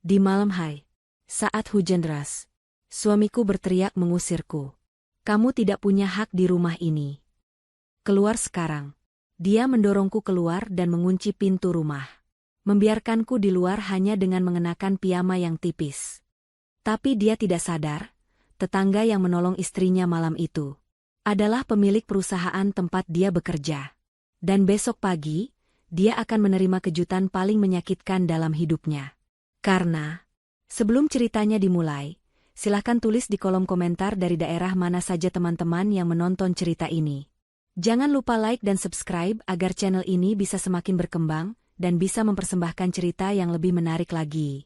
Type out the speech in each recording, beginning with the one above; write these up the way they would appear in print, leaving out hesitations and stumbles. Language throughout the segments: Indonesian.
Di malam hari, saat hujan deras, suamiku berteriak mengusirku. Kamu tidak punya hak di rumah ini. Keluar sekarang. Dia mendorongku keluar dan mengunci pintu rumah. Membiarkanku di luar hanya dengan mengenakan piyama yang tipis. Tapi dia tidak sadar, tetangga yang menolong istrinya malam itu adalah pemilik perusahaan tempat dia bekerja. Dan besok pagi, dia akan menerima kejutan paling menyakitkan dalam hidupnya. Karena, sebelum ceritanya dimulai, silahkan tulis di kolom komentar dari daerah mana saja teman-teman yang menonton cerita ini. Jangan lupa like dan subscribe agar channel ini bisa semakin berkembang dan bisa mempersembahkan cerita yang lebih menarik lagi.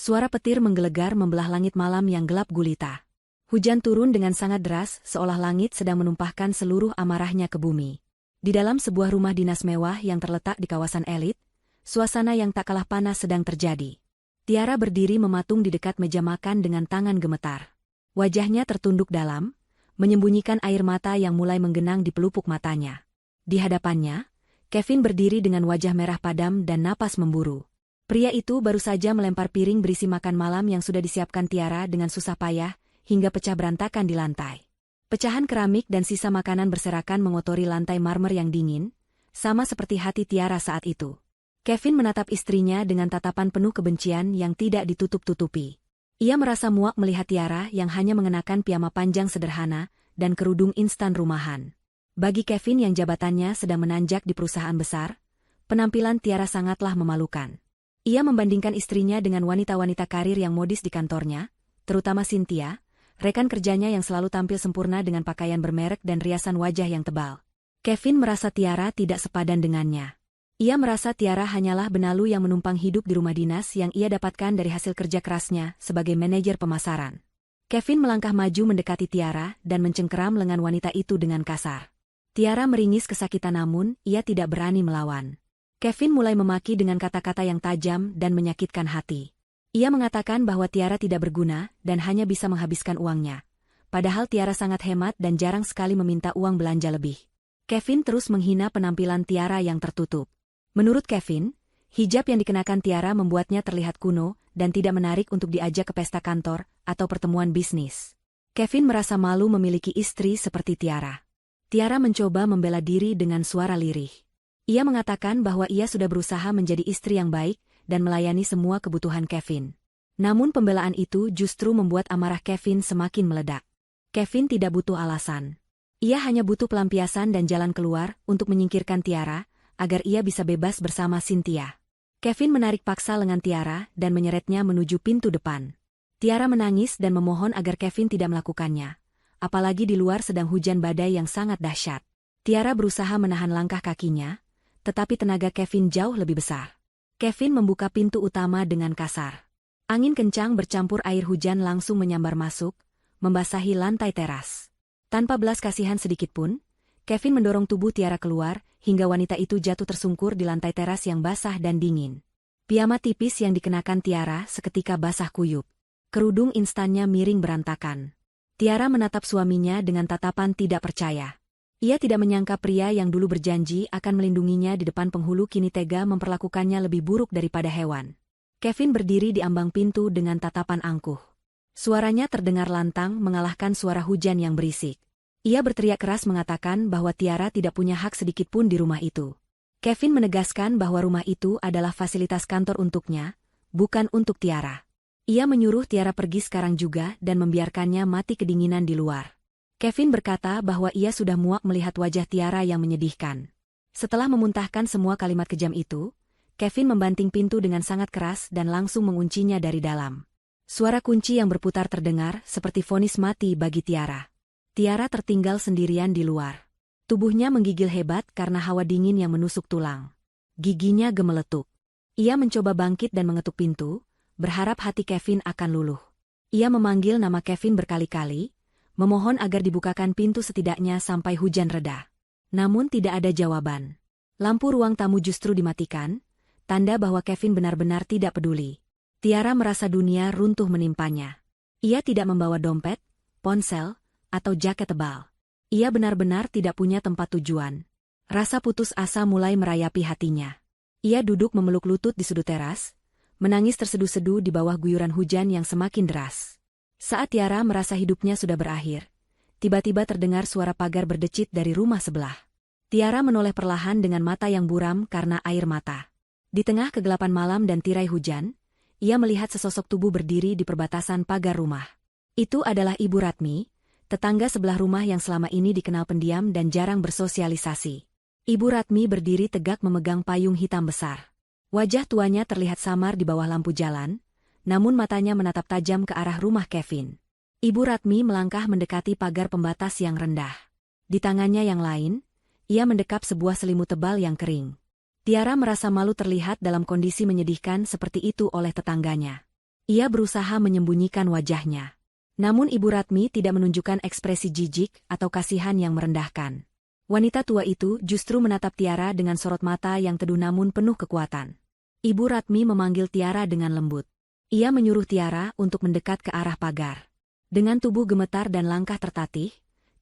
Suara petir menggelegar membelah langit malam yang gelap gulita. Hujan turun dengan sangat deras, seolah langit sedang menumpahkan seluruh amarahnya ke bumi. Di dalam sebuah rumah dinas mewah yang terletak di kawasan elit, suasana yang tak kalah panas sedang terjadi. Tiara berdiri mematung di dekat meja makan dengan tangan gemetar. Wajahnya tertunduk dalam, menyembunyikan air mata yang mulai menggenang di pelupuk matanya. Di hadapannya, Kevin berdiri dengan wajah merah padam dan napas memburu. Pria itu baru saja melempar piring berisi makan malam yang sudah disiapkan Tiara dengan susah payah, hingga pecah berantakan di lantai. Pecahan keramik dan sisa makanan berserakan mengotori lantai marmer yang dingin, sama seperti hati Tiara saat itu. Kevin menatap istrinya dengan tatapan penuh kebencian yang tidak ditutup-tutupi. Ia merasa muak melihat Tiara yang hanya mengenakan piyama panjang sederhana dan kerudung instan rumahan. Bagi Kevin yang jabatannya sedang menanjak di perusahaan besar, penampilan Tiara sangatlah memalukan. Ia membandingkan istrinya dengan wanita-wanita karir yang modis di kantornya, terutama Cynthia, rekan kerjanya yang selalu tampil sempurna dengan pakaian bermerek dan riasan wajah yang tebal. Kevin merasa Tiara tidak sepadan dengannya. Ia merasa Tiara hanyalah benalu yang menumpang hidup di rumah dinas yang ia dapatkan dari hasil kerja kerasnya sebagai manajer pemasaran. Kevin melangkah maju mendekati Tiara dan mencengkeram lengan wanita itu dengan kasar. Tiara meringis kesakitan namun ia tidak berani melawan. Kevin mulai memaki dengan kata-kata yang tajam dan menyakitkan hati. Ia mengatakan bahwa Tiara tidak berguna dan hanya bisa menghabiskan uangnya. Padahal Tiara sangat hemat dan jarang sekali meminta uang belanja lebih. Kevin terus menghina penampilan Tiara yang tertutup. Menurut Kevin, hijab yang dikenakan Tiara membuatnya terlihat kuno dan tidak menarik untuk diajak ke pesta kantor atau pertemuan bisnis. Kevin merasa malu memiliki istri seperti Tiara. Tiara mencoba membela diri dengan suara lirih. Ia mengatakan bahwa ia sudah berusaha menjadi istri yang baik dan melayani semua kebutuhan Kevin. Namun pembelaan itu justru membuat amarah Kevin semakin meledak. Kevin tidak butuh alasan. Ia hanya butuh pelampiasan dan jalan keluar untuk menyingkirkan Tiara, agar ia bisa bebas bersama Cynthia. Kevin menarik paksa lengan Tiara dan menyeretnya menuju pintu depan. Tiara menangis dan memohon agar Kevin tidak melakukannya, apalagi di luar sedang hujan badai yang sangat dahsyat. Tiara berusaha menahan langkah kakinya, tetapi tenaga Kevin jauh lebih besar. Kevin membuka pintu utama dengan kasar. Angin kencang bercampur air hujan langsung menyambar masuk, membasahi lantai teras. Tanpa belas kasihan sedikitpun, Kevin mendorong tubuh Tiara keluar, hingga wanita itu jatuh tersungkur di lantai teras yang basah dan dingin. Piyama tipis yang dikenakan Tiara seketika basah kuyup. Kerudung instannya miring berantakan. Tiara menatap suaminya dengan tatapan tidak percaya. Ia tidak menyangka pria yang dulu berjanji akan melindunginya di depan penghulu kini tega memperlakukannya lebih buruk daripada hewan. Kevin berdiri di ambang pintu dengan tatapan angkuh. Suaranya terdengar lantang mengalahkan suara hujan yang berisik. Ia berteriak keras mengatakan bahwa Tiara tidak punya hak sedikitpun di rumah itu. Kevin menegaskan bahwa rumah itu adalah fasilitas kantor untuknya, bukan untuk Tiara. Ia menyuruh Tiara pergi sekarang juga dan membiarkannya mati kedinginan di luar. Kevin berkata bahwa ia sudah muak melihat wajah Tiara yang menyedihkan. Setelah memuntahkan semua kalimat kejam itu, Kevin membanting pintu dengan sangat keras dan langsung menguncinya dari dalam. Suara kunci yang berputar terdengar seperti vonis mati bagi Tiara. Tiara tertinggal sendirian di luar. Tubuhnya menggigil hebat karena hawa dingin yang menusuk tulang. Giginya gemeletup. Ia mencoba bangkit dan mengetuk pintu, berharap hati Kevin akan luluh. Ia memanggil nama Kevin berkali-kali, memohon agar dibukakan pintu setidaknya sampai hujan reda. Namun tidak ada jawaban. Lampu ruang tamu justru dimatikan, tanda bahwa Kevin benar-benar tidak peduli. Tiara merasa dunia runtuh menimpanya. Ia tidak membawa dompet, ponsel, atau jaket tebal. Ia benar-benar tidak punya tempat tujuan. Rasa putus asa mulai merayapi hatinya. Ia duduk memeluk lutut di sudut teras, menangis terseduh-seduh di bawah guyuran hujan yang semakin deras. Saat Tiara merasa hidupnya sudah berakhir, tiba-tiba terdengar suara pagar berdecit dari rumah sebelah. Tiara menoleh perlahan dengan mata yang buram karena air mata. Di tengah kegelapan malam dan tirai hujan, ia melihat sesosok tubuh berdiri di perbatasan pagar rumah. Itu adalah Ibu Ratmi, tetangga sebelah rumah yang selama ini dikenal pendiam dan jarang bersosialisasi. Ibu Ratmi berdiri tegak memegang payung hitam besar. Wajah tuanya terlihat samar di bawah lampu jalan, namun matanya menatap tajam ke arah rumah Kevin. Ibu Ratmi melangkah mendekati pagar pembatas yang rendah. Di tangannya yang lain, ia mendekap sebuah selimut tebal yang kering. Tiara merasa malu terlihat dalam kondisi menyedihkan seperti itu oleh tetangganya. Ia berusaha menyembunyikan wajahnya. Namun Ibu Ratmi tidak menunjukkan ekspresi jijik atau kasihan yang merendahkan. Wanita tua itu justru menatap Tiara dengan sorot mata yang teduh namun penuh kekuatan. Ibu Ratmi memanggil Tiara dengan lembut. Ia menyuruh Tiara untuk mendekat ke arah pagar. Dengan tubuh gemetar dan langkah tertatih,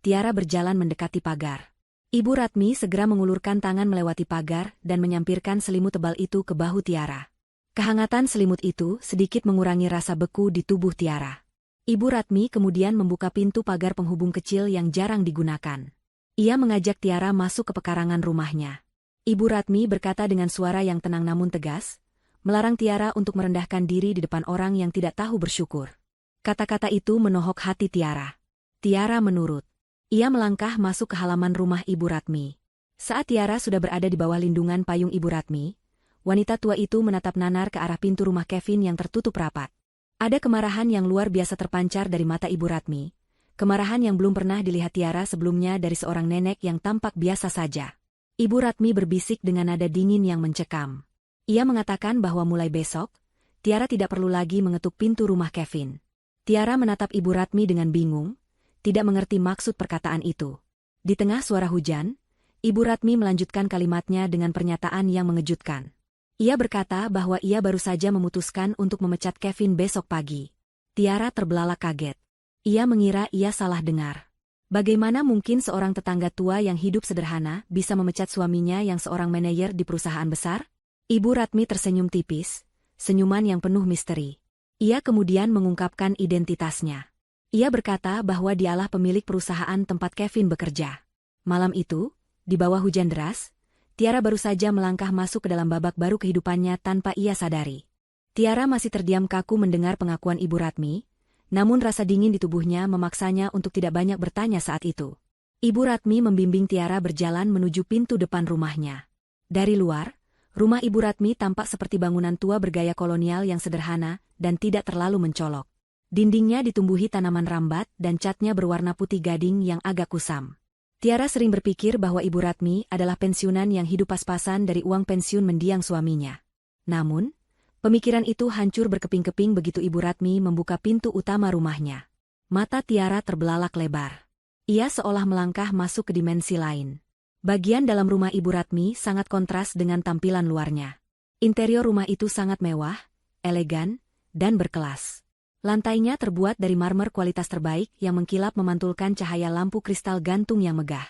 Tiara berjalan mendekati pagar. Ibu Ratmi segera mengulurkan tangan melewati pagar dan menyampirkan selimut tebal itu ke bahu Tiara. Kehangatan selimut itu sedikit mengurangi rasa beku di tubuh Tiara. Ibu Ratmi kemudian membuka pintu pagar penghubung kecil yang jarang digunakan. Ia mengajak Tiara masuk ke pekarangan rumahnya. Ibu Ratmi berkata dengan suara yang tenang namun tegas, melarang Tiara untuk merendahkan diri di depan orang yang tidak tahu bersyukur. Kata-kata itu menohok hati Tiara. Tiara menurut. Ia melangkah masuk ke halaman rumah Ibu Ratmi. Saat Tiara sudah berada di bawah lindungan payung Ibu Ratmi, wanita tua itu menatap nanar ke arah pintu rumah Kevin yang tertutup rapat. Ada kemarahan yang luar biasa terpancar dari mata Ibu Ratmi. Kemarahan yang belum pernah dilihat Tiara sebelumnya dari seorang nenek yang tampak biasa saja. Ibu Ratmi berbisik dengan nada dingin yang mencekam. Ia mengatakan bahwa mulai besok, Tiara tidak perlu lagi mengetuk pintu rumah Kevin. Tiara menatap Ibu Ratmi dengan bingung, tidak mengerti maksud perkataan itu. Di tengah suara hujan, Ibu Ratmi melanjutkan kalimatnya dengan pernyataan yang mengejutkan. Ia berkata bahwa ia baru saja memutuskan untuk memecat Kevin besok pagi. Tiara terbelalak kaget. Ia mengira ia salah dengar. Bagaimana mungkin seorang tetangga tua yang hidup sederhana bisa memecat suaminya yang seorang manajer di perusahaan besar? Ibu Ratmi tersenyum tipis, senyuman yang penuh misteri. Ia kemudian mengungkapkan identitasnya. Ia berkata bahwa dialah pemilik perusahaan tempat Kevin bekerja. Malam itu, di bawah hujan deras, Tiara baru saja melangkah masuk ke dalam babak baru kehidupannya tanpa ia sadari. Tiara masih terdiam kaku mendengar pengakuan Ibu Ratmi, namun rasa dingin di tubuhnya memaksanya untuk tidak banyak bertanya saat itu. Ibu Ratmi membimbing Tiara berjalan menuju pintu depan rumahnya. Dari luar, rumah Ibu Ratmi tampak seperti bangunan tua bergaya kolonial yang sederhana dan tidak terlalu mencolok. Dindingnya ditumbuhi tanaman rambat dan catnya berwarna putih gading yang agak kusam. Tiara sering berpikir bahwa Ibu Ratmi adalah pensiunan yang hidup pas-pasan dari uang pensiun mendiang suaminya. Namun, pemikiran itu hancur berkeping-keping begitu Ibu Ratmi membuka pintu utama rumahnya. Mata Tiara terbelalak lebar. Ia seolah melangkah masuk ke dimensi lain. Bagian dalam rumah Ibu Ratmi sangat kontras dengan tampilan luarnya. Interior rumah itu sangat mewah, elegan, dan berkelas. Lantainya terbuat dari marmer kualitas terbaik yang mengkilap memantulkan cahaya lampu kristal gantung yang megah.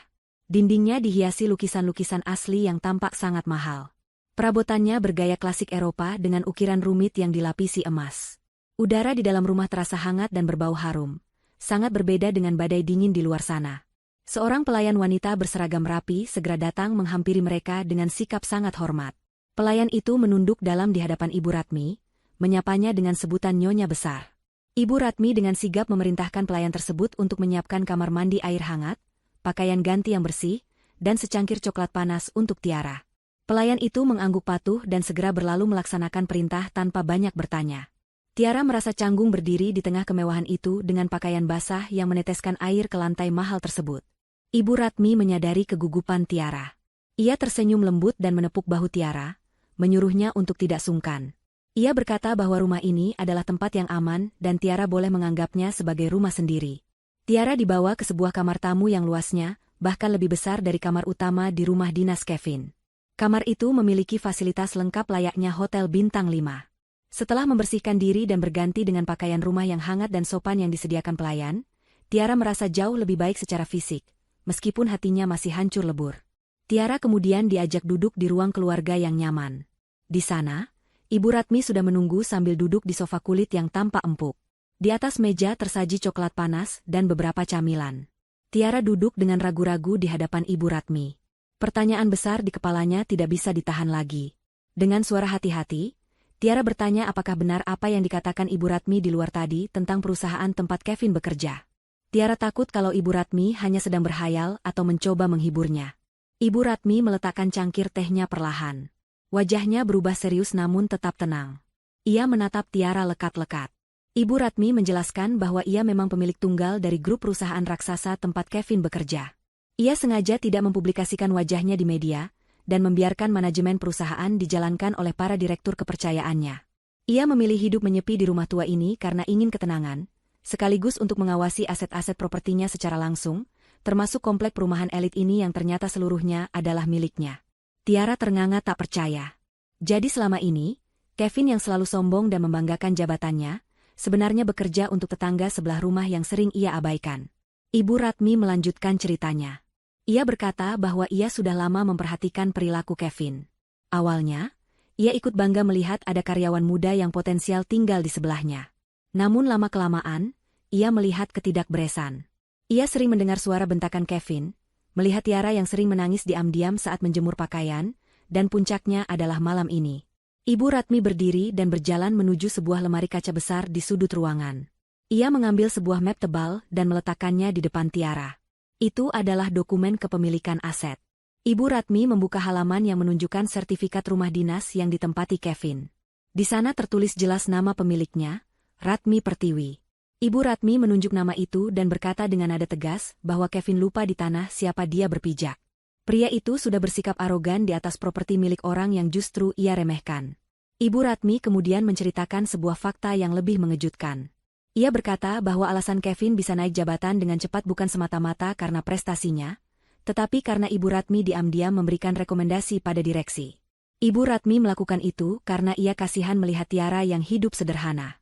Dindingnya dihiasi lukisan-lukisan asli yang tampak sangat mahal. Perabotannya bergaya klasik Eropa dengan ukiran rumit yang dilapisi emas. Udara di dalam rumah terasa hangat dan berbau harum. Sangat berbeda dengan badai dingin di luar sana. Seorang pelayan wanita berseragam rapi segera datang menghampiri mereka dengan sikap sangat hormat. Pelayan itu menunduk dalam di hadapan Ibu Ratmi, menyapanya dengan sebutan Nyonya Besar. Ibu Ratmi dengan sigap memerintahkan pelayan tersebut untuk menyiapkan kamar mandi air hangat, pakaian ganti yang bersih, dan secangkir coklat panas untuk Tiara. Pelayan itu mengangguk patuh dan segera berlalu melaksanakan perintah tanpa banyak bertanya. Tiara merasa canggung berdiri di tengah kemewahan itu dengan pakaian basah yang meneteskan air ke lantai mahal tersebut. Ibu Ratmi menyadari kegugupan Tiara. Ia tersenyum lembut dan menepuk bahu Tiara, menyuruhnya untuk tidak sungkan. Ia berkata bahwa rumah ini adalah tempat yang aman dan Tiara boleh menganggapnya sebagai rumah sendiri. Tiara dibawa ke sebuah kamar tamu yang luasnya, bahkan lebih besar dari kamar utama di rumah dinas Kevin. Kamar itu memiliki fasilitas lengkap layaknya hotel bintang 5. Setelah membersihkan diri dan berganti dengan pakaian rumah yang hangat dan sopan yang disediakan pelayan, Tiara merasa jauh lebih baik secara fisik, meskipun hatinya masih hancur lebur. Tiara kemudian diajak duduk di ruang keluarga yang nyaman. Di sana, Ibu Ratmi sudah menunggu sambil duduk di sofa kulit yang tampak empuk. Di atas meja tersaji coklat panas dan beberapa camilan. Tiara duduk dengan ragu-ragu di hadapan Ibu Ratmi. Pertanyaan besar di kepalanya tidak bisa ditahan lagi. Dengan suara hati-hati, Tiara bertanya apakah benar apa yang dikatakan Ibu Ratmi di luar tadi tentang perusahaan tempat Kevin bekerja. Tiara takut kalau Ibu Ratmi hanya sedang berhayal atau mencoba menghiburnya. Ibu Ratmi meletakkan cangkir tehnya perlahan. Wajahnya berubah serius namun tetap tenang. Ia menatap Tiara lekat-lekat. Ibu Ratmi menjelaskan bahwa ia memang pemilik tunggal dari grup perusahaan raksasa tempat Kevin bekerja. Ia sengaja tidak mempublikasikan wajahnya di media, dan membiarkan manajemen perusahaan dijalankan oleh para direktur kepercayaannya. Ia memilih hidup menyepi di rumah tua ini karena ingin ketenangan, sekaligus untuk mengawasi aset-aset propertinya secara langsung, termasuk komplek perumahan elit ini yang ternyata seluruhnya adalah miliknya. Tiara ternganga tak percaya. Jadi selama ini, Kevin yang selalu sombong dan membanggakan jabatannya, sebenarnya bekerja untuk tetangga sebelah rumah yang sering ia abaikan. Ibu Ratmi melanjutkan ceritanya. Ia berkata bahwa ia sudah lama memperhatikan perilaku Kevin. Awalnya, ia ikut bangga melihat ada karyawan muda yang potensial tinggal di sebelahnya. Namun lama-kelamaan, ia melihat ketidakberesan. Ia sering mendengar suara bentakan Kevin, melihat Tiara yang sering menangis diam-diam saat menjemur pakaian, dan puncaknya adalah malam ini. Ibu Ratmi berdiri dan berjalan menuju sebuah lemari kaca besar di sudut ruangan. Ia mengambil sebuah map tebal dan meletakkannya di depan Tiara. Itu adalah dokumen kepemilikan aset. Ibu Ratmi membuka halaman yang menunjukkan sertifikat rumah dinas yang ditempati Kevin. Di sana tertulis jelas nama pemiliknya, Ratmi Pertiwi. Ibu Ratmi menunjuk nama itu dan berkata dengan nada tegas bahwa Kevin lupa di tanah siapa dia berpijak. Pria itu sudah bersikap arogan di atas properti milik orang yang justru ia remehkan. Ibu Ratmi kemudian menceritakan sebuah fakta yang lebih mengejutkan. Ia berkata bahwa alasan Kevin bisa naik jabatan dengan cepat bukan semata-mata karena prestasinya, tetapi karena Ibu Ratmi diam-diam memberikan rekomendasi pada direksi. Ibu Ratmi melakukan itu karena ia kasihan melihat Tiara yang hidup sederhana.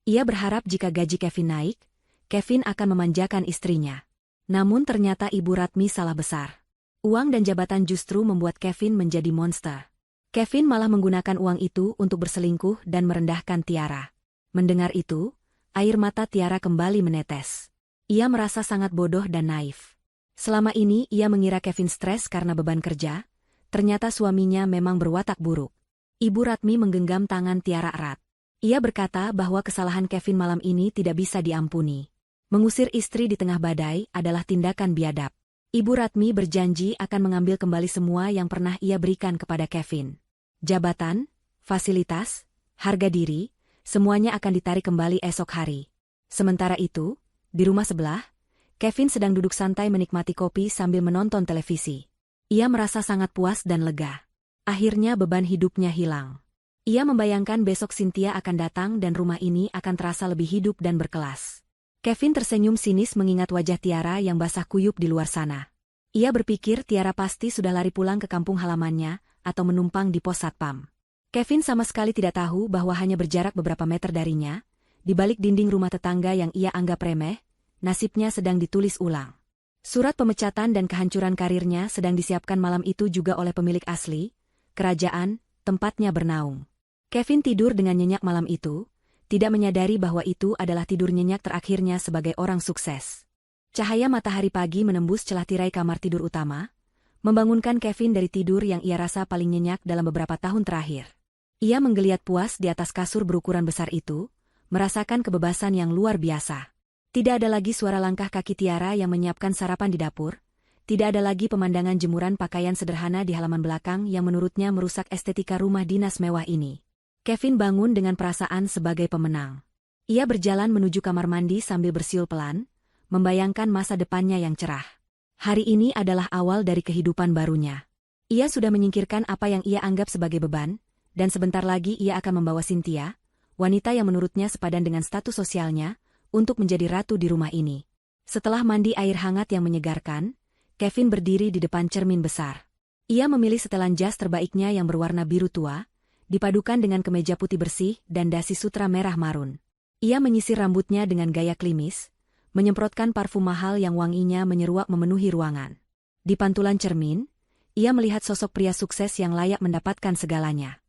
Ia berharap jika gaji Kevin naik, Kevin akan memanjakan istrinya. Namun ternyata Ibu Ratmi salah besar. Uang dan jabatan justru membuat Kevin menjadi monster. Kevin malah menggunakan uang itu untuk berselingkuh dan merendahkan Tiara. Mendengar itu, air mata Tiara kembali menetes. Ia merasa sangat bodoh dan naif. Selama ini ia mengira Kevin stres karena beban kerja, ternyata suaminya memang berwatak buruk. Ibu Ratmi menggenggam tangan Tiara erat. Ia berkata bahwa kesalahan Kevin malam ini tidak bisa diampuni. Mengusir istri di tengah badai adalah tindakan biadab. Ibu Ratmi berjanji akan mengambil kembali semua yang pernah ia berikan kepada Kevin. Jabatan, fasilitas, harga diri, semuanya akan ditarik kembali esok hari. Sementara itu, di rumah sebelah, Kevin sedang duduk santai menikmati kopi sambil menonton televisi. Ia merasa sangat puas dan lega. Akhirnya beban hidupnya hilang. Ia membayangkan besok Cynthia akan datang dan rumah ini akan terasa lebih hidup dan berkelas. Kevin tersenyum sinis mengingat wajah Tiara yang basah kuyup di luar sana. Ia berpikir Tiara pasti sudah lari pulang ke kampung halamannya atau menumpang di pos satpam. Kevin sama sekali tidak tahu bahwa hanya berjarak beberapa meter darinya, di balik dinding rumah tetangga yang ia anggap remeh, nasibnya sedang ditulis ulang. Surat pemecatan dan kehancuran karirnya sedang disiapkan malam itu juga oleh pemilik asli, kerajaan, tempatnya bernaung. Kevin tidur dengan nyenyak malam itu, tidak menyadari bahwa itu adalah tidur nyenyak terakhirnya sebagai orang sukses. Cahaya matahari pagi menembus celah tirai kamar tidur utama, membangunkan Kevin dari tidur yang ia rasa paling nyenyak dalam beberapa tahun terakhir. Ia menggeliat puas di atas kasur berukuran besar itu, merasakan kebebasan yang luar biasa. Tidak ada lagi suara langkah kaki Tiara yang menyiapkan sarapan di dapur, tidak ada lagi pemandangan jemuran pakaian sederhana di halaman belakang yang menurutnya merusak estetika rumah dinas mewah ini. Kevin bangun dengan perasaan sebagai pemenang. Ia berjalan menuju kamar mandi sambil bersiul pelan, membayangkan masa depannya yang cerah. Hari ini adalah awal dari kehidupan barunya. Ia sudah menyingkirkan apa yang ia anggap sebagai beban, dan sebentar lagi ia akan membawa Cynthia, wanita yang menurutnya sepadan dengan status sosialnya, untuk menjadi ratu di rumah ini. Setelah mandi air hangat yang menyegarkan, Kevin berdiri di depan cermin besar. Ia memilih setelan jas terbaiknya yang berwarna biru tua, dipadukan dengan kemeja putih bersih dan dasi sutra merah marun. Ia menyisir rambutnya dengan gaya klimis, menyemprotkan parfum mahal yang wanginya menyeruak memenuhi ruangan. Di pantulan cermin, ia melihat sosok pria sukses yang layak mendapatkan segalanya.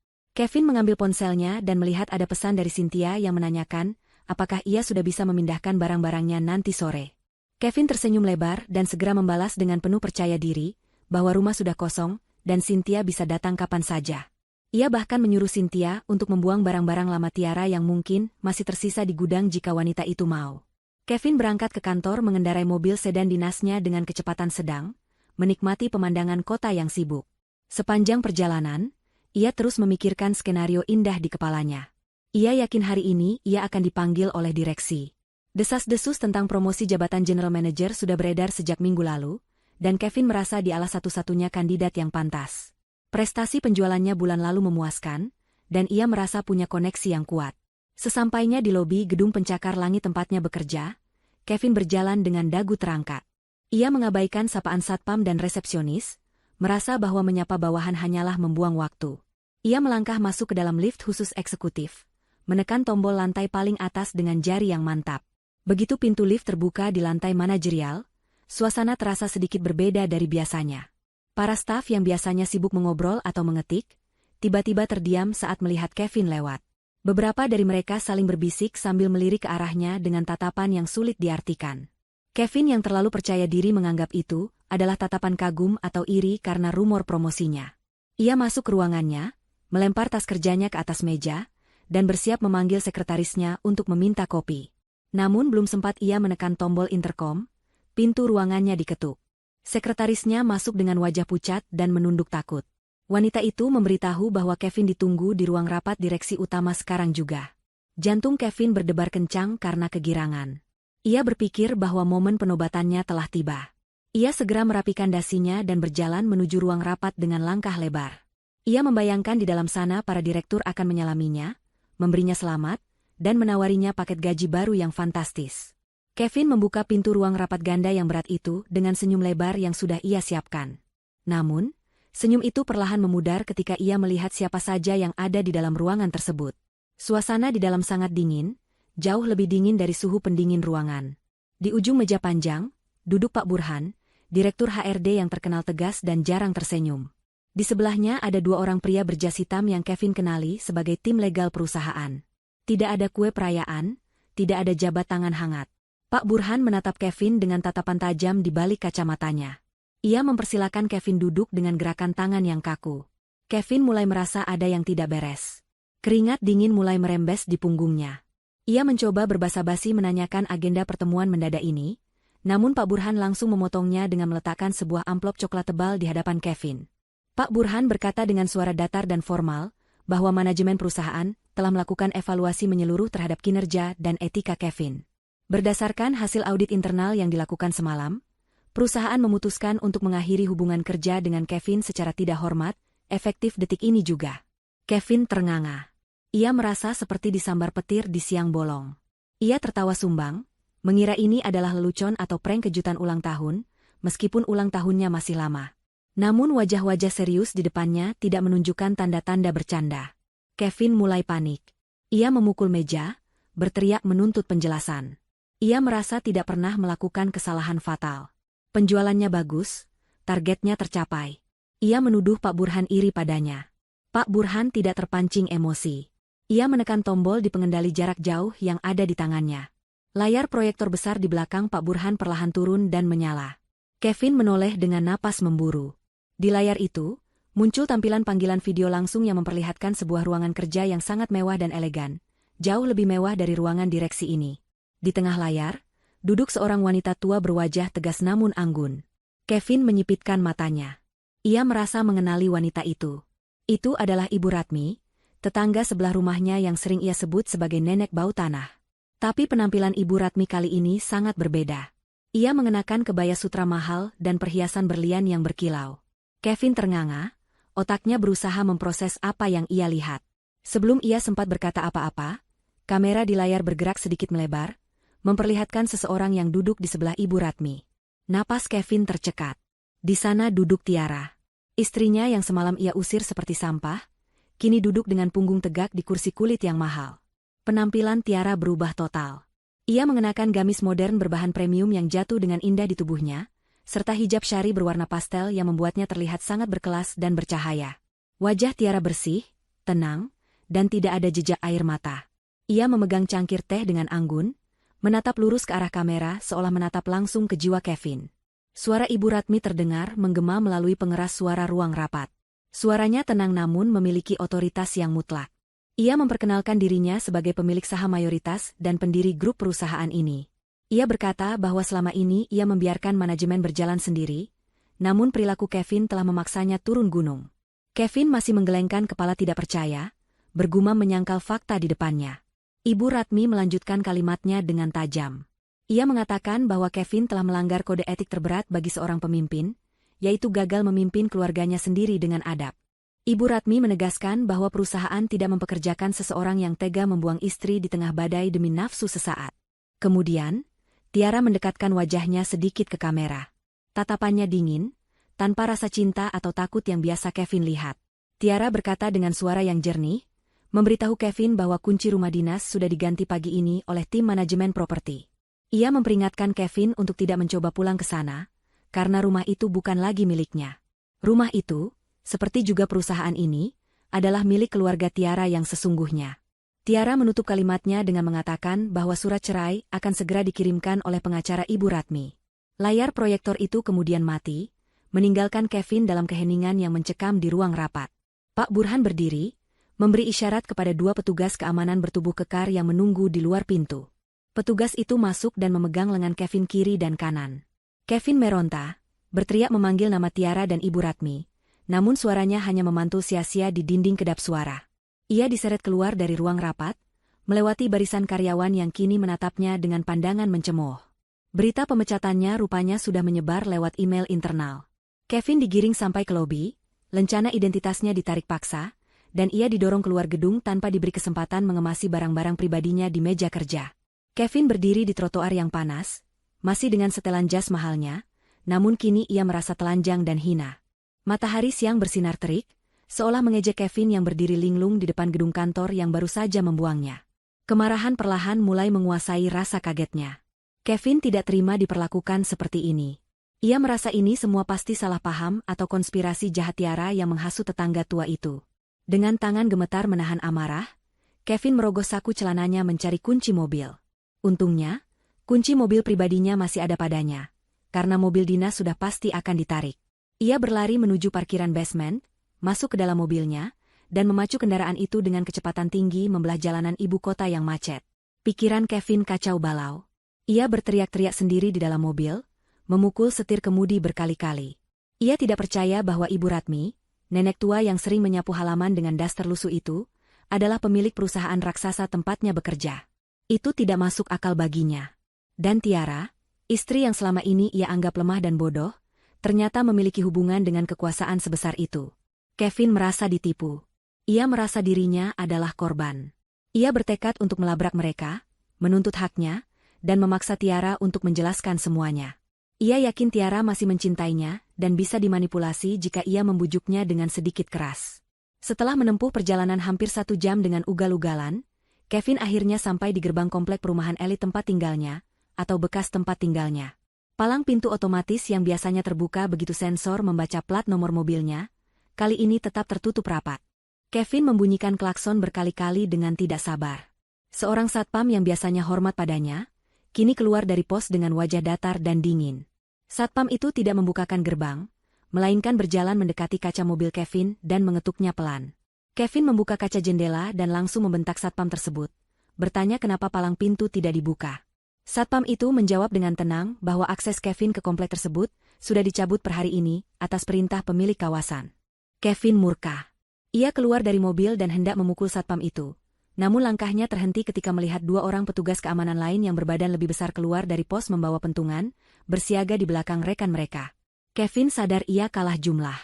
Kevin mengambil ponselnya dan melihat ada pesan dari Cynthia yang menanyakan, apakah ia sudah bisa memindahkan barang-barangnya nanti sore. Kevin tersenyum lebar dan segera membalas dengan penuh percaya diri, bahwa rumah sudah kosong, dan Cynthia bisa datang kapan saja. Ia bahkan menyuruh Cynthia untuk membuang barang-barang lama Tiara yang mungkin masih tersisa di gudang jika wanita itu mau. Kevin berangkat ke kantor mengendarai mobil sedan dinasnya dengan kecepatan sedang, menikmati pemandangan kota yang sibuk. Sepanjang perjalanan, ia terus memikirkan skenario indah di kepalanya. Ia yakin hari ini ia akan dipanggil oleh direksi. Desas-desus tentang promosi jabatan General Manager sudah beredar sejak minggu lalu, dan Kevin merasa dialah satu-satunya kandidat yang pantas. Prestasi penjualannya bulan lalu memuaskan, dan ia merasa punya koneksi yang kuat. Sesampainya di lobi gedung pencakar langit tempatnya bekerja, Kevin berjalan dengan dagu terangkat. Ia mengabaikan sapaan satpam dan resepsionis, merasa bahwa menyapa bawahan hanyalah membuang waktu. Ia melangkah masuk ke dalam lift khusus eksekutif, menekan tombol lantai paling atas dengan jari yang mantap. Begitu pintu lift terbuka di lantai manajerial, suasana terasa sedikit berbeda dari biasanya. Para staf yang biasanya sibuk mengobrol atau mengetik, tiba-tiba terdiam saat melihat Kevin lewat. Beberapa dari mereka saling berbisik sambil melirik ke arahnya dengan tatapan yang sulit diartikan. Kevin yang terlalu percaya diri menganggap itu adalah tatapan kagum atau iri karena rumor promosinya. Ia masuk ke ruangannya, melempar tas kerjanya ke atas meja, dan bersiap memanggil sekretarisnya untuk meminta kopi. Namun belum sempat ia menekan tombol interkom, pintu ruangannya diketuk. Sekretarisnya masuk dengan wajah pucat dan menunduk takut. Wanita itu memberitahu bahwa Kevin ditunggu di ruang rapat direksi utama sekarang juga. Jantung Kevin berdebar kencang karena kegirangan. Ia berpikir bahwa momen penobatannya telah tiba. Ia segera merapikan dasinya dan berjalan menuju ruang rapat dengan langkah lebar. Ia membayangkan di dalam sana para direktur akan menyalaminya, memberinya selamat, dan menawarinya paket gaji baru yang fantastis. Kevin membuka pintu ruang rapat ganda yang berat itu dengan senyum lebar yang sudah ia siapkan. Namun, senyum itu perlahan memudar ketika ia melihat siapa saja yang ada di dalam ruangan tersebut. Suasana di dalam sangat dingin, jauh lebih dingin dari suhu pendingin ruangan. Di ujung meja panjang, duduk Pak Burhan, Direktur HRD yang terkenal tegas dan jarang tersenyum. Di sebelahnya ada dua orang pria berjas hitam yang Kevin kenali sebagai tim legal perusahaan. Tidak ada kue perayaan, tidak ada jabat tangan hangat. Pak Burhan menatap Kevin dengan tatapan tajam di balik kacamatanya. Ia mempersilakan Kevin duduk dengan gerakan tangan yang kaku. Kevin mulai merasa ada yang tidak beres. Keringat dingin mulai merembes di punggungnya. Ia mencoba berbasa-basi menanyakan agenda pertemuan mendadak ini, namun Pak Burhan langsung memotongnya dengan meletakkan sebuah amplop coklat tebal di hadapan Kevin. Pak Burhan berkata dengan suara datar dan formal, bahwa manajemen perusahaan telah melakukan evaluasi menyeluruh terhadap kinerja dan etika Kevin. Berdasarkan hasil audit internal yang dilakukan semalam, perusahaan memutuskan untuk mengakhiri hubungan kerja dengan Kevin secara tidak hormat, efektif detik ini juga. Kevin ternganga. Ia merasa seperti disambar petir di siang bolong. Ia tertawa sumbang, mengira ini adalah lelucon atau prank kejutan ulang tahun, meskipun ulang tahunnya masih lama. Namun wajah-wajah serius di depannya tidak menunjukkan tanda-tanda bercanda. Kevin mulai panik. Ia memukul meja, berteriak menuntut penjelasan. Ia merasa tidak pernah melakukan kesalahan fatal. Penjualannya bagus, targetnya tercapai. Ia menuduh Pak Burhan iri padanya. Pak Burhan tidak terpancing emosi. Ia menekan tombol di pengendali jarak jauh yang ada di tangannya. Layar proyektor besar di belakang Pak Burhan perlahan turun dan menyala. Kevin menoleh dengan napas memburu. Di layar itu, muncul tampilan panggilan video langsung yang memperlihatkan sebuah ruangan kerja yang sangat mewah dan elegan, jauh lebih mewah dari ruangan direksi ini. Di tengah layar, duduk seorang wanita tua berwajah tegas namun anggun. Kevin menyipitkan matanya. Ia merasa mengenali wanita itu. Itu adalah Ibu Ratmi, tetangga sebelah rumahnya yang sering ia sebut sebagai nenek bau tanah. Tapi penampilan Ibu Ratmi kali ini sangat berbeda. Ia mengenakan kebaya sutra mahal dan perhiasan berlian yang berkilau. Kevin ternganga, otaknya berusaha memproses apa yang ia lihat. Sebelum ia sempat berkata apa-apa, kamera di layar bergerak sedikit melebar, memperlihatkan seseorang yang duduk di sebelah Ibu Ratmi. Napas Kevin tercekat. Di sana duduk Tiara. Istrinya yang semalam ia usir seperti sampah, kini duduk dengan punggung tegak di kursi kulit yang mahal. Penampilan Tiara berubah total. Ia mengenakan gamis modern berbahan premium yang jatuh dengan indah di tubuhnya, serta hijab syari berwarna pastel yang membuatnya terlihat sangat berkelas dan bercahaya. Wajah Tiara bersih, tenang, dan tidak ada jejak air mata. Ia memegang cangkir teh dengan anggun, menatap lurus ke arah kamera seolah menatap langsung ke jiwa Kevin. Suara Ibu Ratmi terdengar menggema melalui pengeras suara ruang rapat. Suaranya tenang namun memiliki otoritas yang mutlak. Ia memperkenalkan dirinya sebagai pemilik saham mayoritas dan pendiri grup perusahaan ini. Ia berkata bahwa selama ini ia membiarkan manajemen berjalan sendiri, namun perilaku Kevin telah memaksanya turun gunung. Kevin masih menggelengkan kepala tidak percaya, bergumam menyangkal fakta di depannya. Ibu Ratmi melanjutkan kalimatnya dengan tajam. Ia mengatakan bahwa Kevin telah melanggar kode etik terberat bagi seorang pemimpin, yaitu gagal memimpin keluarganya sendiri dengan adab. Ibu Ratmi menegaskan bahwa perusahaan tidak mempekerjakan seseorang yang tega membuang istri di tengah badai demi nafsu sesaat. Kemudian, Tiara mendekatkan wajahnya sedikit ke kamera. Tatapannya dingin, tanpa rasa cinta atau takut yang biasa Kevin lihat. Tiara berkata dengan suara yang jernih, memberitahu Kevin bahwa kunci rumah dinas sudah diganti pagi ini oleh tim manajemen properti. Ia memperingatkan Kevin untuk tidak mencoba pulang ke sana, karena rumah itu bukan lagi miliknya. Rumah itu, seperti juga perusahaan ini, adalah milik keluarga Tiara yang sesungguhnya. Tiara menutup kalimatnya dengan mengatakan bahwa surat cerai akan segera dikirimkan oleh pengacara Ibu Ratmi. Layar proyektor itu kemudian mati, meninggalkan Kevin dalam keheningan yang mencekam di ruang rapat. Pak Burhan berdiri, memberi isyarat kepada dua petugas keamanan bertubuh kekar yang menunggu di luar pintu. Petugas itu masuk dan memegang lengan Kevin kiri dan kanan. Kevin meronta, berteriak memanggil nama Tiara dan Ibu Ratmi, namun suaranya hanya memantul sia-sia di dinding kedap suara. Ia diseret keluar dari ruang rapat, melewati barisan karyawan yang kini menatapnya dengan pandangan mencemooh. Berita pemecatannya rupanya sudah menyebar lewat email internal. Kevin digiring sampai ke lobi, lencana identitasnya ditarik paksa, dan ia didorong keluar gedung tanpa diberi kesempatan mengemasi barang-barang pribadinya di meja kerja. Kevin berdiri di trotoar yang panas, masih dengan setelan jas mahalnya, namun kini ia merasa telanjang dan hina. Matahari siang bersinar terik, seolah mengejek Kevin yang berdiri linglung di depan gedung kantor yang baru saja membuangnya. Kemarahan perlahan mulai menguasai rasa kagetnya. Kevin tidak terima diperlakukan seperti ini. Ia merasa ini semua pasti salah paham atau konspirasi jahat Tiara yang menghasut tetangga tua itu. Dengan tangan gemetar menahan amarah, Kevin merogoh saku celananya mencari kunci mobil. Untungnya, kunci mobil pribadinya masih ada padanya, karena mobil dinas sudah pasti akan ditarik. Ia berlari menuju parkiran basement, masuk ke dalam mobilnya, dan memacu kendaraan itu dengan kecepatan tinggi membelah jalanan ibu kota yang macet. Pikiran Kevin kacau balau. Ia berteriak-teriak sendiri di dalam mobil, memukul setir kemudi berkali-kali. Ia tidak percaya bahwa Ibu Ratmi, nenek tua yang sering menyapu halaman dengan daster lusuh itu, adalah pemilik perusahaan raksasa tempatnya bekerja. Itu tidak masuk akal baginya. Dan Tiara, istri yang selama ini ia anggap lemah dan bodoh, ternyata memiliki hubungan dengan kekuasaan sebesar itu. Kevin merasa ditipu. Ia merasa dirinya adalah korban. Ia bertekad untuk melabrak mereka, menuntut haknya, dan memaksa Tiara untuk menjelaskan semuanya. Ia yakin Tiara masih mencintainya dan bisa dimanipulasi jika ia membujuknya dengan sedikit keras. Setelah menempuh perjalanan hampir 1 jam dengan ugal-ugalan, Kevin akhirnya sampai di gerbang komplek perumahan elit tempat tinggalnya, atau bekas tempat tinggalnya. Palang pintu otomatis yang biasanya terbuka begitu sensor membaca plat nomor mobilnya, kali ini tetap tertutup rapat. Kevin membunyikan klakson berkali-kali dengan tidak sabar. Seorang satpam yang biasanya hormat padanya, kini keluar dari pos dengan wajah datar dan dingin. Satpam itu tidak membukakan gerbang, melainkan berjalan mendekati kaca mobil Kevin dan mengetuknya pelan. Kevin membuka kaca jendela dan langsung membentak satpam tersebut, bertanya kenapa palang pintu tidak dibuka. Satpam itu menjawab dengan tenang bahwa akses Kevin ke komplek tersebut sudah dicabut per hari ini atas perintah pemilik kawasan. Kevin murka. Ia keluar dari mobil dan hendak memukul satpam itu. Namun langkahnya terhenti ketika melihat 2 orang petugas keamanan lain yang berbadan lebih besar keluar dari pos membawa pentungan, bersiaga di belakang rekan mereka. Kevin sadar ia kalah jumlah.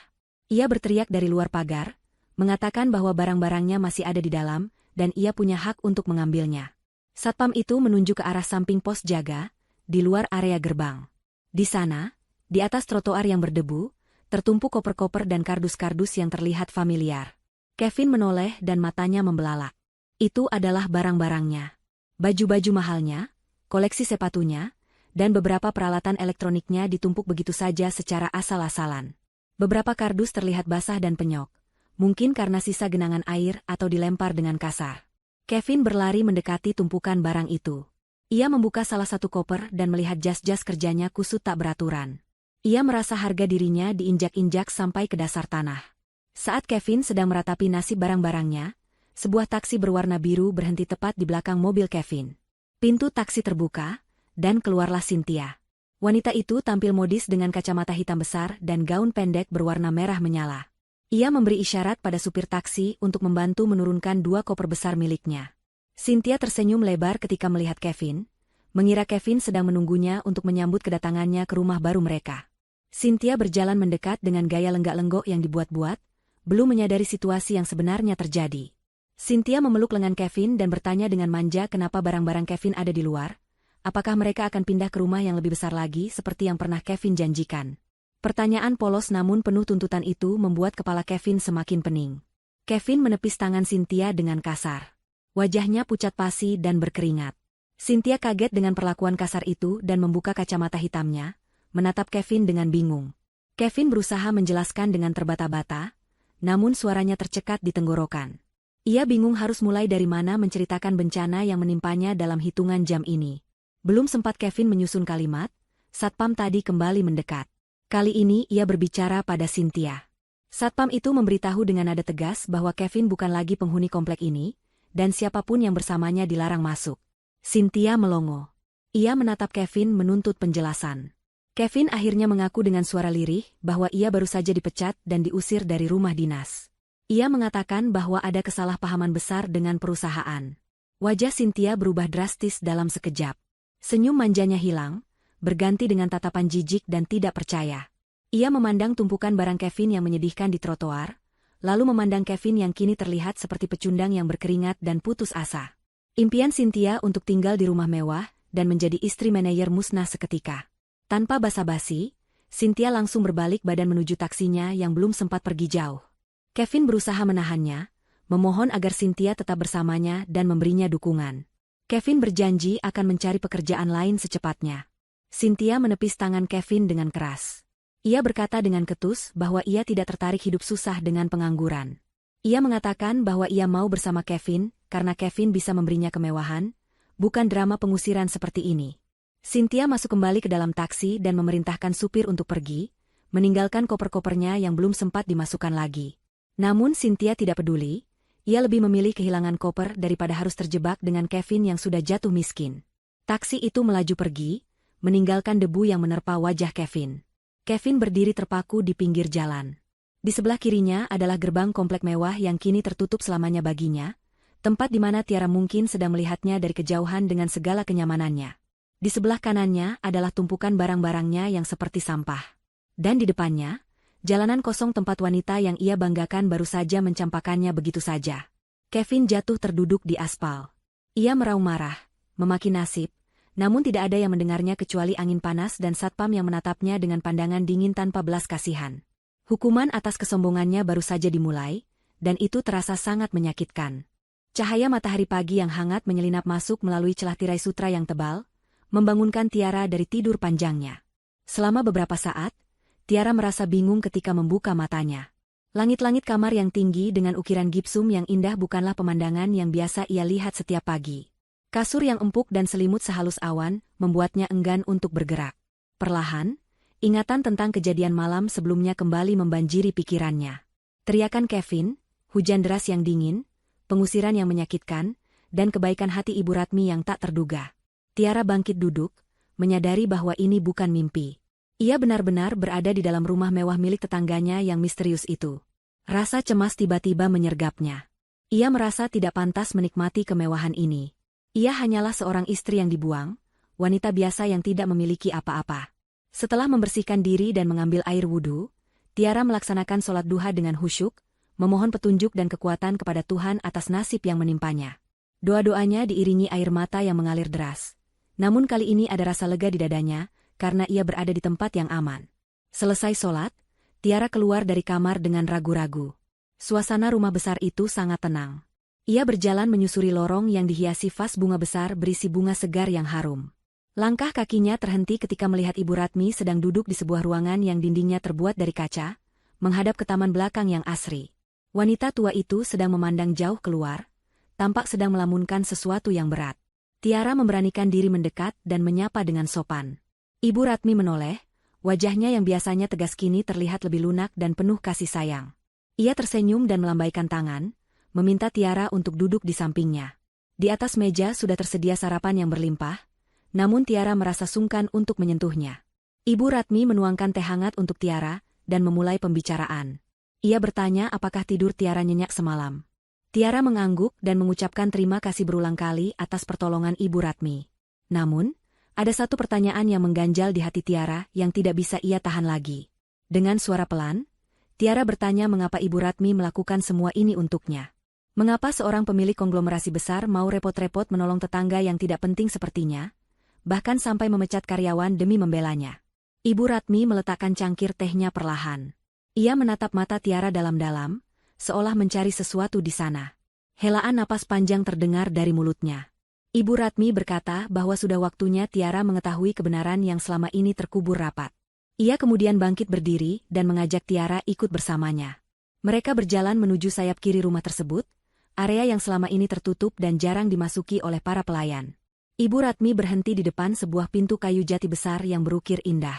Ia berteriak dari luar pagar, mengatakan bahwa barang-barangnya masih ada di dalam, dan ia punya hak untuk mengambilnya. Satpam itu menunjuk ke arah samping pos jaga, di luar area gerbang. Di sana, di atas trotoar yang berdebu, tertumpuk koper-koper dan kardus-kardus yang terlihat familiar. Kevin menoleh dan matanya membelalak. Itu adalah barang-barangnya. Baju-baju mahalnya, koleksi sepatunya, dan beberapa peralatan elektroniknya ditumpuk begitu saja secara asal-asalan. Beberapa kardus terlihat basah dan penyok, mungkin karena sisa genangan air atau dilempar dengan kasar. Kevin berlari mendekati tumpukan barang itu. Ia membuka salah satu koper dan melihat jas-jas kerjanya kusut tak beraturan. Ia merasa harga dirinya diinjak-injak sampai ke dasar tanah. Saat Kevin sedang meratapi nasib barang-barangnya, sebuah taksi berwarna biru berhenti tepat di belakang mobil Kevin. Pintu taksi terbuka, dan keluarlah Cynthia. Wanita itu tampil modis dengan kacamata hitam besar dan gaun pendek berwarna merah menyala. Ia memberi isyarat pada supir taksi untuk membantu menurunkan 2 koper besar miliknya. Cynthia tersenyum lebar ketika melihat Kevin, mengira Kevin sedang menunggunya untuk menyambut kedatangannya ke rumah baru mereka. Cynthia berjalan mendekat dengan gaya lenggak-lenggok yang dibuat-buat, belum menyadari situasi yang sebenarnya terjadi. Cynthia memeluk lengan Kevin dan bertanya dengan manja kenapa barang-barang Kevin ada di luar, apakah mereka akan pindah ke rumah yang lebih besar lagi seperti yang pernah Kevin janjikan. Pertanyaan polos namun penuh tuntutan itu membuat kepala Kevin semakin pening. Kevin menepis tangan Cynthia dengan kasar. Wajahnya pucat pasi dan berkeringat. Cynthia kaget dengan perlakuan kasar itu dan membuka kacamata hitamnya, menatap Kevin dengan bingung. Kevin berusaha menjelaskan dengan terbata-bata, namun suaranya tercekat di tenggorokan. Ia bingung harus mulai dari mana menceritakan bencana yang menimpanya dalam hitungan jam ini. Belum sempat Kevin menyusun kalimat, satpam tadi kembali mendekat. Kali ini ia berbicara pada Cynthia. Satpam itu memberitahu dengan nada tegas bahwa Kevin bukan lagi penghuni komplek ini, dan siapapun yang bersamanya dilarang masuk. Cynthia melongo. Ia menatap Kevin menuntut penjelasan. Kevin akhirnya mengaku dengan suara lirih bahwa ia baru saja dipecat dan diusir dari rumah dinas. Ia mengatakan bahwa ada kesalahpahaman besar dengan perusahaan. Wajah Cynthia berubah drastis dalam sekejap. Senyum manjanya hilang, berganti dengan tatapan jijik dan tidak percaya. Ia memandang tumpukan barang Kevin yang menyedihkan di trotoar, lalu memandang Kevin yang kini terlihat seperti pecundang yang berkeringat dan putus asa. Impian Cynthia untuk tinggal di rumah mewah dan menjadi istri manajer musnah seketika. Tanpa basa-basi, Cynthia langsung berbalik badan menuju taksinya yang belum sempat pergi jauh. Kevin berusaha menahannya, memohon agar Cynthia tetap bersamanya dan memberinya dukungan. Kevin berjanji akan mencari pekerjaan lain secepatnya. Cynthia menepis tangan Kevin dengan keras. Ia berkata dengan ketus bahwa ia tidak tertarik hidup susah dengan pengangguran. Ia mengatakan bahwa ia mau bersama Kevin karena Kevin bisa memberinya kemewahan, bukan drama pengusiran seperti ini. Cynthia masuk kembali ke dalam taksi dan memerintahkan supir untuk pergi, meninggalkan koper-kopernya yang belum sempat dimasukkan lagi. Namun Cynthia tidak peduli, ia lebih memilih kehilangan koper daripada harus terjebak dengan Kevin yang sudah jatuh miskin. Taksi itu melaju pergi, meninggalkan debu yang menerpa wajah Kevin. Kevin berdiri terpaku di pinggir jalan. Di sebelah kirinya adalah gerbang komplek mewah yang kini tertutup selamanya baginya, tempat di mana Tiara mungkin sedang melihatnya dari kejauhan dengan segala kenyamanannya. Di sebelah kanannya adalah tumpukan barang-barangnya yang seperti sampah. Dan di depannya, jalanan kosong tempat wanita yang ia banggakan baru saja mencampakannya begitu saja. Kevin jatuh terduduk di aspal. Ia meraung marah, memaki nasib, namun tidak ada yang mendengarnya kecuali angin panas dan satpam yang menatapnya dengan pandangan dingin tanpa belas kasihan. Hukuman atas kesombongannya baru saja dimulai, dan itu terasa sangat menyakitkan. Cahaya matahari pagi yang hangat menyelinap masuk melalui celah tirai sutra yang tebal, membangunkan Tiara dari tidur panjangnya. Selama beberapa saat, Tiara merasa bingung ketika membuka matanya. Langit-langit kamar yang tinggi dengan ukiran gipsum yang indah bukanlah pemandangan yang biasa ia lihat setiap pagi. Kasur yang empuk dan selimut sehalus awan membuatnya enggan untuk bergerak. Perlahan, ingatan tentang kejadian malam sebelumnya kembali membanjiri pikirannya. Teriakan Kevin, hujan deras yang dingin, pengusiran yang menyakitkan, dan kebaikan hati Ibu Ratmi yang tak terduga. Tiara bangkit duduk, menyadari bahwa ini bukan mimpi. Ia benar-benar berada di dalam rumah mewah milik tetangganya yang misterius itu. Rasa cemas tiba-tiba menyergapnya. Ia merasa tidak pantas menikmati kemewahan ini. Ia hanyalah seorang istri yang dibuang, wanita biasa yang tidak memiliki apa-apa. Setelah membersihkan diri dan mengambil air wudhu, Tiara melaksanakan sholat duha dengan khusyuk, memohon petunjuk dan kekuatan kepada Tuhan atas nasib yang menimpanya. Doa-doanya diiringi air mata yang mengalir deras. Namun kali ini ada rasa lega di dadanya, karena ia berada di tempat yang aman. Selesai sholat, Tiara keluar dari kamar dengan ragu-ragu. Suasana rumah besar itu sangat tenang. Ia berjalan menyusuri lorong yang dihiasi vas bunga besar berisi bunga segar yang harum. Langkah kakinya terhenti ketika melihat Ibu Ratmi sedang duduk di sebuah ruangan yang dindingnya terbuat dari kaca, menghadap ke taman belakang yang asri. Wanita tua itu sedang memandang jauh keluar, tampak sedang melamunkan sesuatu yang berat. Tiara memberanikan diri mendekat dan menyapa dengan sopan. Ibu Ratmi menoleh, wajahnya yang biasanya tegas kini terlihat lebih lunak dan penuh kasih sayang. Ia tersenyum dan melambaikan tangan, meminta Tiara untuk duduk di sampingnya. Di atas meja sudah tersedia sarapan yang berlimpah, namun Tiara merasa sungkan untuk menyentuhnya. Ibu Ratmi menuangkan teh hangat untuk Tiara dan memulai pembicaraan. Ia bertanya apakah tidur Tiara nyenyak semalam. Tiara mengangguk dan mengucapkan terima kasih berulang kali atas pertolongan Ibu Ratmi. Namun, ada satu pertanyaan yang mengganjal di hati Tiara yang tidak bisa ia tahan lagi. Dengan suara pelan, Tiara bertanya mengapa Ibu Ratmi melakukan semua ini untuknya. Mengapa seorang pemilik konglomerasi besar mau repot-repot menolong tetangga yang tidak penting sepertinya, bahkan sampai memecat karyawan demi membelanya. Ibu Ratmi meletakkan cangkir tehnya perlahan. Ia menatap mata Tiara dalam-dalam, seolah mencari sesuatu di sana. Helaan napas panjang terdengar dari mulutnya. Ibu Ratmi berkata bahwa sudah waktunya Tiara mengetahui kebenaran yang selama ini terkubur rapat. Ia kemudian bangkit berdiri dan mengajak Tiara ikut bersamanya. Mereka berjalan menuju sayap kiri rumah tersebut, area yang selama ini tertutup dan jarang dimasuki oleh para pelayan. Ibu Ratmi berhenti di depan sebuah pintu kayu jati besar yang berukir indah.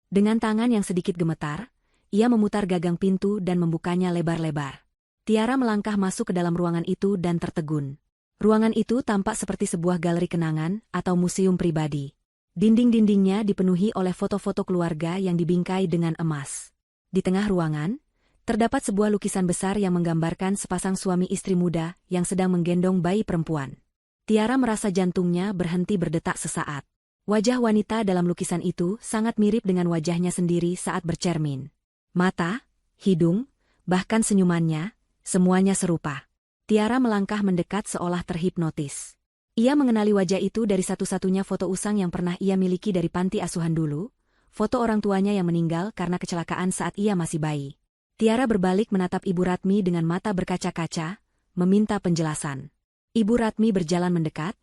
Dengan tangan yang sedikit gemetar, ia memutar gagang pintu dan membukanya lebar-lebar. Tiara melangkah masuk ke dalam ruangan itu dan tertegun. Ruangan itu tampak seperti sebuah galeri kenangan atau museum pribadi. Dinding-dindingnya dipenuhi oleh foto-foto keluarga yang dibingkai dengan emas. Di tengah ruangan, terdapat sebuah lukisan besar yang menggambarkan sepasang suami istri muda yang sedang menggendong bayi perempuan. Tiara merasa jantungnya berhenti berdetak sesaat. Wajah wanita dalam lukisan itu sangat mirip dengan wajahnya sendiri saat bercermin. Mata, hidung, bahkan senyumannya, semuanya serupa. Tiara melangkah mendekat seolah terhipnotis. Ia mengenali wajah itu dari satu-satunya foto usang yang pernah ia miliki dari panti asuhan dulu, foto orang tuanya yang meninggal karena kecelakaan saat ia masih bayi. Tiara berbalik menatap Ibu Ratmi dengan mata berkaca-kaca, meminta penjelasan. Ibu Ratmi berjalan mendekat,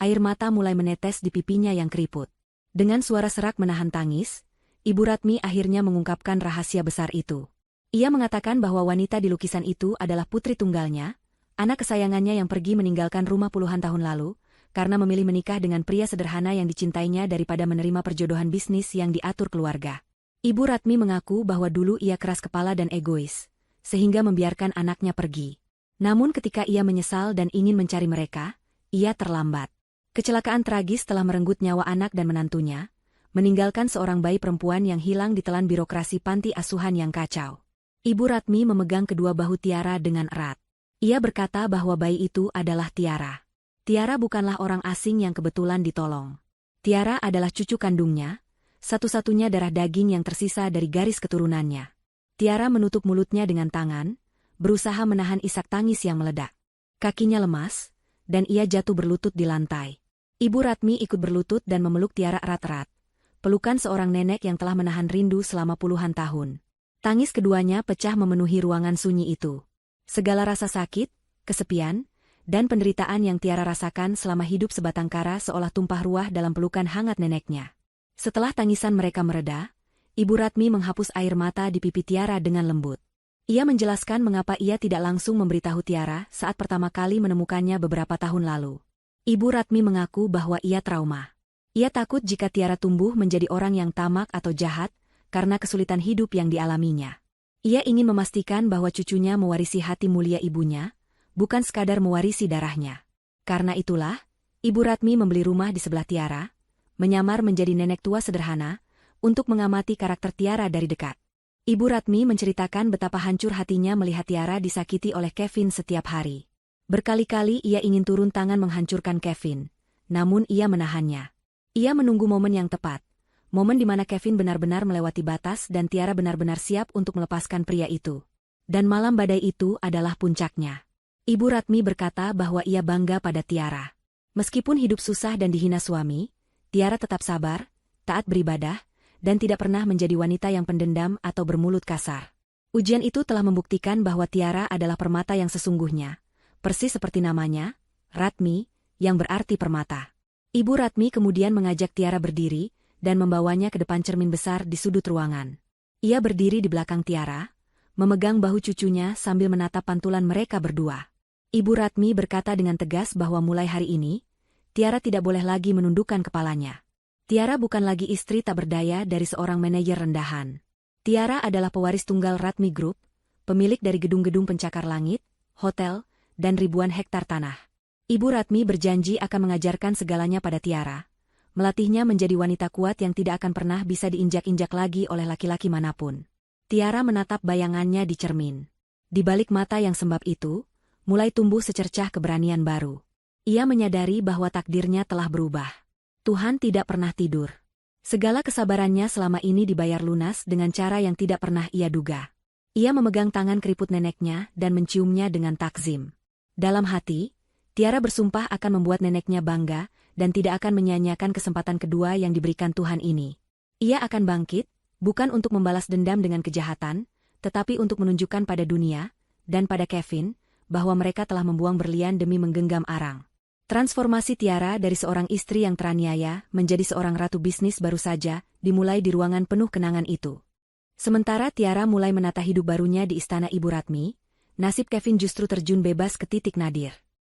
air mata mulai menetes di pipinya yang keriput. Dengan suara serak menahan tangis, Ibu Ratmi akhirnya mengungkapkan rahasia besar itu. Ia mengatakan bahwa wanita di lukisan itu adalah putri tunggalnya, anak kesayangannya yang pergi meninggalkan rumah puluhan tahun lalu, karena memilih menikah dengan pria sederhana yang dicintainya daripada menerima perjodohan bisnis yang diatur keluarga. Ibu Ratmi mengaku bahwa dulu ia keras kepala dan egois, sehingga membiarkan anaknya pergi. Namun ketika ia menyesal dan ingin mencari mereka, ia terlambat. Kecelakaan tragis telah merenggut nyawa anak dan menantunya, meninggalkan seorang bayi perempuan yang hilang di telan birokrasi panti asuhan yang kacau. Ibu Ratmi memegang kedua bahu Tiara dengan erat. Ia berkata bahwa bayi itu adalah Tiara. Tiara bukanlah orang asing yang kebetulan ditolong. Tiara adalah cucu kandungnya, satu-satunya darah daging yang tersisa dari garis keturunannya. Tiara menutup mulutnya dengan tangan, berusaha menahan isak tangis yang meledak. Kakinya lemas, dan ia jatuh berlutut di lantai. Ibu Ratmi ikut berlutut dan memeluk Tiara erat-erat. Pelukan seorang nenek yang telah menahan rindu selama puluhan tahun. Tangis keduanya pecah memenuhi ruangan sunyi itu. Segala rasa sakit, kesepian, dan penderitaan yang Tiara rasakan selama hidup sebatang kara seolah tumpah ruah dalam pelukan hangat neneknya. Setelah tangisan mereka mereda, Ibu Ratmi menghapus air mata di pipi Tiara dengan lembut. Ia menjelaskan mengapa ia tidak langsung memberitahu Tiara saat pertama kali menemukannya beberapa tahun lalu. Ibu Ratmi mengaku bahwa ia trauma. Ia takut jika Tiara tumbuh menjadi orang yang tamak atau jahat karena kesulitan hidup yang dialaminya. Ia ingin memastikan bahwa cucunya mewarisi hati mulia ibunya, bukan sekadar mewarisi darahnya. Karena itulah, Ibu Ratmi membeli rumah di sebelah Tiara, menyamar menjadi nenek tua sederhana, untuk mengamati karakter Tiara dari dekat. Ibu Ratmi menceritakan betapa hancur hatinya melihat Tiara disakiti oleh Kevin setiap hari. Berkali-kali ia ingin turun tangan menghancurkan Kevin, namun ia menahannya. Ia menunggu momen yang tepat. Momen di mana Kevin benar-benar melewati batas dan Tiara benar-benar siap untuk melepaskan pria itu. Dan malam badai itu adalah puncaknya. Ibu Ratmi berkata bahwa ia bangga pada Tiara. Meskipun hidup susah dan dihina suami, Tiara tetap sabar, taat beribadah, dan tidak pernah menjadi wanita yang pendendam atau bermulut kasar. Ujian itu telah membuktikan bahwa Tiara adalah permata yang sesungguhnya, persis seperti namanya, Ratmi, yang berarti permata. Ibu Ratmi kemudian mengajak Tiara berdiri, dan membawanya ke depan cermin besar di sudut ruangan. Ia berdiri di belakang Tiara, memegang bahu cucunya sambil menatap pantulan mereka berdua. Ibu Ratmi berkata dengan tegas bahwa mulai hari ini, Tiara tidak boleh lagi menundukkan kepalanya. Tiara bukan lagi istri tak berdaya dari seorang manajer rendahan. Tiara adalah pewaris tunggal Ratmi Group, pemilik dari gedung-gedung pencakar langit, hotel, dan ribuan hektar tanah. Ibu Ratmi berjanji akan mengajarkan segalanya pada Tiara, melatihnya menjadi wanita kuat yang tidak akan pernah bisa diinjak-injak lagi oleh laki-laki manapun. Tiara menatap bayangannya di cermin. Di balik mata yang sembab itu, mulai tumbuh secercah keberanian baru. Ia menyadari bahwa takdirnya telah berubah. Tuhan tidak pernah tidur. Segala kesabarannya selama ini dibayar lunas dengan cara yang tidak pernah ia duga. Ia memegang tangan keriput neneknya dan menciumnya dengan takzim. Dalam hati, Tiara bersumpah akan membuat neneknya bangga dan tidak akan menyia-nyiakan kesempatan kedua yang diberikan Tuhan ini. Ia akan bangkit, bukan untuk membalas dendam dengan kejahatan, tetapi untuk menunjukkan pada dunia, dan pada Kevin, bahwa mereka telah membuang berlian demi menggenggam arang. Transformasi Tiara dari seorang istri yang teraniaya menjadi seorang ratu bisnis baru saja dimulai di ruangan penuh kenangan itu. Sementara Tiara mulai menata hidup barunya di istana Ibu Ratmi, nasib Kevin justru terjun bebas ke titik nadir.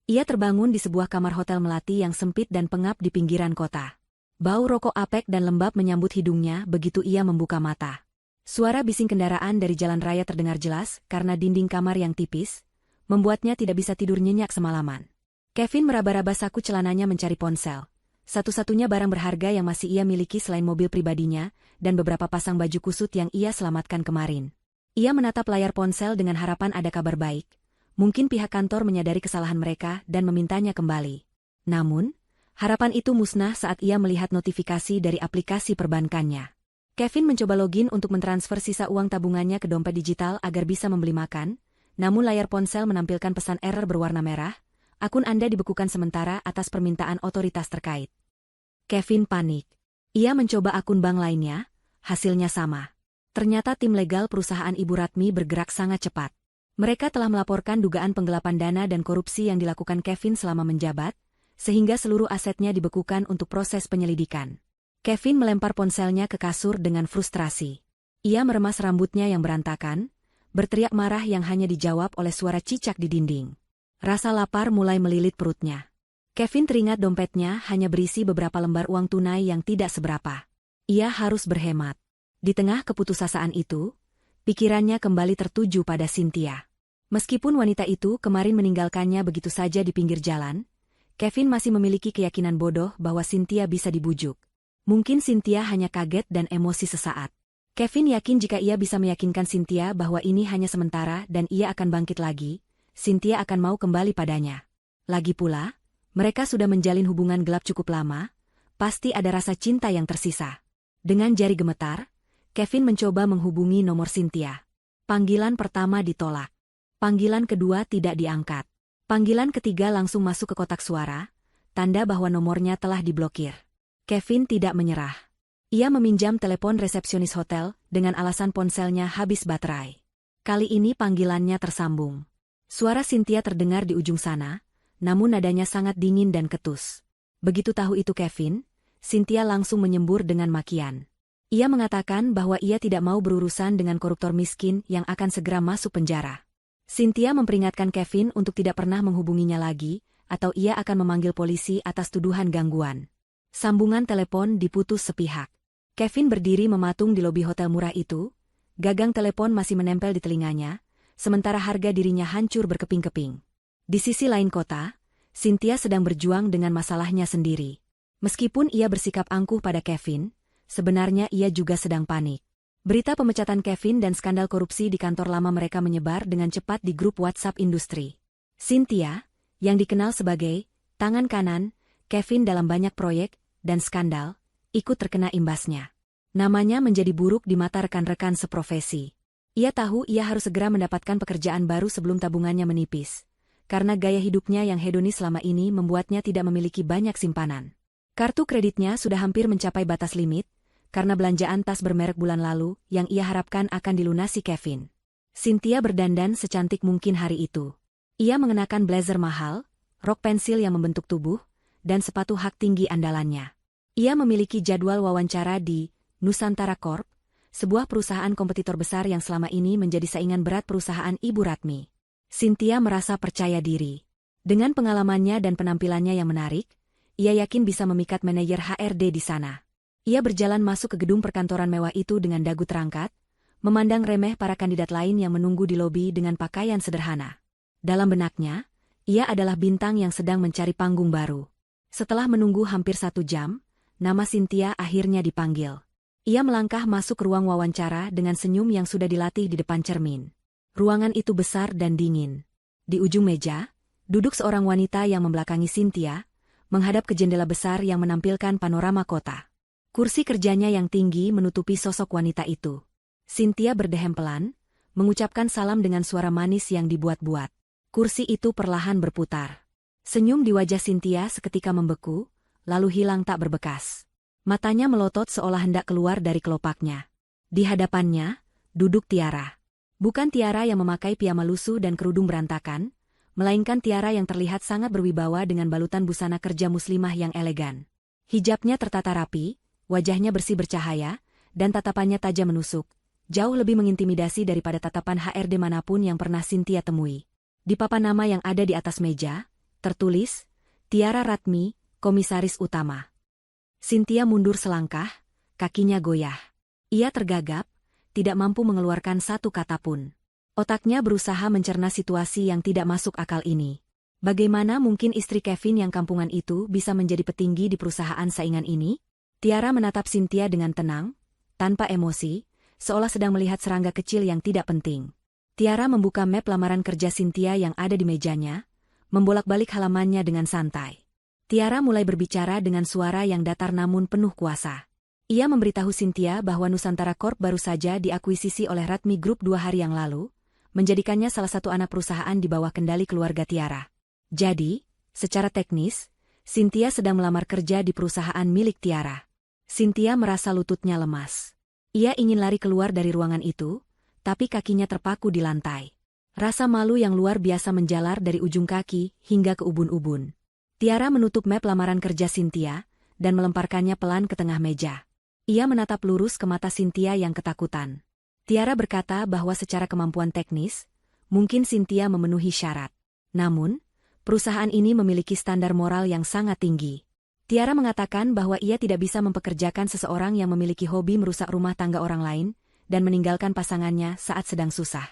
Ia terbangun di sebuah kamar hotel melati yang sempit dan pengap di pinggiran kota. Bau rokok apek dan lembab menyambut hidungnya begitu ia membuka mata. Suara bising kendaraan dari jalan raya terdengar jelas karena dinding kamar yang tipis, membuatnya tidak bisa tidur nyenyak semalaman. Kevin meraba-raba saku celananya mencari ponsel, satu-satunya barang berharga yang masih ia miliki selain mobil pribadinya dan beberapa pasang baju kusut yang ia selamatkan kemarin. Ia menatap layar ponsel dengan harapan ada kabar baik. Mungkin pihak kantor menyadari kesalahan mereka dan memintanya kembali. Namun, harapan itu musnah saat ia melihat notifikasi dari aplikasi perbankannya. Kevin mencoba login untuk mentransfer sisa uang tabungannya ke dompet digital agar bisa membeli makan, namun layar ponsel menampilkan pesan error berwarna merah, akun Anda dibekukan sementara atas permintaan otoritas terkait. Kevin panik. Ia mencoba akun bank lainnya, hasilnya sama. Ternyata tim legal perusahaan Ibu Ratmi bergerak sangat cepat. Mereka telah melaporkan dugaan penggelapan dana dan korupsi yang dilakukan Kevin selama menjabat, sehingga seluruh asetnya dibekukan untuk proses penyelidikan. Kevin melempar ponselnya ke kasur dengan frustrasi. Ia meremas rambutnya yang berantakan, berteriak marah yang hanya dijawab oleh suara cicak di dinding. Rasa lapar mulai melilit perutnya. Kevin teringat dompetnya hanya berisi beberapa lembar uang tunai yang tidak seberapa. Ia harus berhemat. Di tengah keputusasaan itu, pikirannya kembali tertuju pada Cynthia. Meskipun wanita itu kemarin meninggalkannya begitu saja di pinggir jalan, Kevin masih memiliki keyakinan bodoh bahwa Cynthia bisa dibujuk. Mungkin Cynthia hanya kaget dan emosi sesaat. Kevin yakin jika ia bisa meyakinkan Cynthia bahwa ini hanya sementara dan ia akan bangkit lagi, Cynthia akan mau kembali padanya. Lagi pula, mereka sudah menjalin hubungan gelap cukup lama, pasti ada rasa cinta yang tersisa. Dengan jari gemetar, Kevin mencoba menghubungi nomor Cynthia. Panggilan pertama ditolak. Panggilan kedua tidak diangkat. Panggilan ketiga langsung masuk ke kotak suara, tanda bahwa nomornya telah diblokir. Kevin tidak menyerah. Ia meminjam telepon resepsionis hotel dengan alasan ponselnya habis baterai. Kali ini panggilannya tersambung. Suara Cynthia terdengar di ujung sana, namun nadanya sangat dingin dan ketus. Begitu tahu itu Kevin, Cynthia langsung menyembur dengan makian. Ia mengatakan bahwa ia tidak mau berurusan dengan koruptor miskin yang akan segera masuk penjara. Cynthia memperingatkan Kevin untuk tidak pernah menghubunginya lagi, atau ia akan memanggil polisi atas tuduhan gangguan. Sambungan telepon diputus sepihak. Kevin berdiri mematung di lobi hotel murah itu, gagang telepon masih menempel di telinganya, sementara harga dirinya hancur berkeping-keping. Di sisi lain kota, Cynthia sedang berjuang dengan masalahnya sendiri. Meskipun ia bersikap angkuh pada Kevin, sebenarnya ia juga sedang panik. Berita pemecatan Kevin dan skandal korupsi di kantor lama mereka menyebar dengan cepat di grup WhatsApp industri. Cynthia, yang dikenal sebagai tangan kanan Kevin dalam banyak proyek dan skandal, ikut terkena imbasnya. Namanya menjadi buruk di mata rekan-rekan seprofesi. Ia tahu ia harus segera mendapatkan pekerjaan baru sebelum tabungannya menipis, karena gaya hidupnya yang hedonis selama ini membuatnya tidak memiliki banyak simpanan. Kartu kreditnya sudah hampir mencapai batas limit, karena belanjaan tas bermerek bulan lalu yang ia harapkan akan dilunasi Kevin. Cynthia berdandan secantik mungkin hari itu. Ia mengenakan blazer mahal, rok pensil yang membentuk tubuh, dan sepatu hak tinggi andalannya. Ia memiliki jadwal wawancara di Nusantara Corp, sebuah perusahaan kompetitor besar yang selama ini menjadi saingan berat perusahaan Ibu Ratmi. Cynthia merasa percaya diri. Dengan pengalamannya dan penampilannya yang menarik, ia yakin bisa memikat manajer HRD di sana. Ia berjalan masuk ke gedung perkantoran mewah itu dengan dagu terangkat, memandang remeh para kandidat lain yang menunggu di lobi dengan pakaian sederhana. Dalam benaknya, ia adalah bintang yang sedang mencari panggung baru. Setelah menunggu hampir 1 jam, nama Cynthia akhirnya dipanggil. Ia melangkah masuk ke ruang wawancara dengan senyum yang sudah dilatih di depan cermin. Ruangan itu besar dan dingin. Di ujung meja, duduk seorang wanita yang membelakangi Cynthia, menghadap ke jendela besar yang menampilkan panorama kota. Kursi kerjanya yang tinggi menutupi sosok wanita itu. Cynthia berdehem pelan, mengucapkan salam dengan suara manis yang dibuat-buat. Kursi itu perlahan berputar. Senyum di wajah Cynthia seketika membeku, lalu hilang tak berbekas. Matanya melotot seolah hendak keluar dari kelopaknya. Di hadapannya, duduk Tiara. Bukan Tiara yang memakai piyama lusuh dan kerudung berantakan, melainkan Tiara yang terlihat sangat berwibawa dengan balutan busana kerja muslimah yang elegan. Hijabnya tertata rapi, wajahnya bersih bercahaya, dan tatapannya tajam menusuk, jauh lebih mengintimidasi daripada tatapan HRD manapun yang pernah Cynthia temui. Di papan nama yang ada di atas meja, tertulis, Tiara Ratmi, Komisaris Utama. Cynthia mundur selangkah, kakinya goyah. Ia tergagap, tidak mampu mengeluarkan satu kata pun. Otaknya berusaha mencerna situasi yang tidak masuk akal ini. Bagaimana mungkin istri Kevin yang kampungan itu bisa menjadi petinggi di perusahaan saingan ini? Tiara menatap Cynthia dengan tenang, tanpa emosi, seolah sedang melihat serangga kecil yang tidak penting. Tiara membuka map lamaran kerja Cynthia yang ada di mejanya, membolak-balik halamannya dengan santai. Tiara mulai berbicara dengan suara yang datar namun penuh kuasa. Ia memberitahu Cynthia bahwa Nusantara Corp baru saja diakuisisi oleh Ratmi Group 2 hari yang lalu, menjadikannya salah satu anak perusahaan di bawah kendali keluarga Tiara. Jadi, secara teknis, Cynthia sedang melamar kerja di perusahaan milik Tiara. Cynthia merasa lututnya lemas. Ia ingin lari keluar dari ruangan itu, tapi kakinya terpaku di lantai. Rasa malu yang luar biasa menjalar dari ujung kaki hingga ke ubun-ubun. Tiara menutup map lamaran kerja Cynthia dan melemparkannya pelan ke tengah meja. Ia menatap lurus ke mata Cynthia yang ketakutan. Tiara berkata bahwa secara kemampuan teknis, mungkin Cynthia memenuhi syarat. Namun, perusahaan ini memiliki standar moral yang sangat tinggi. Tiara mengatakan bahwa ia tidak bisa mempekerjakan seseorang yang memiliki hobi merusak rumah tangga orang lain dan meninggalkan pasangannya saat sedang susah.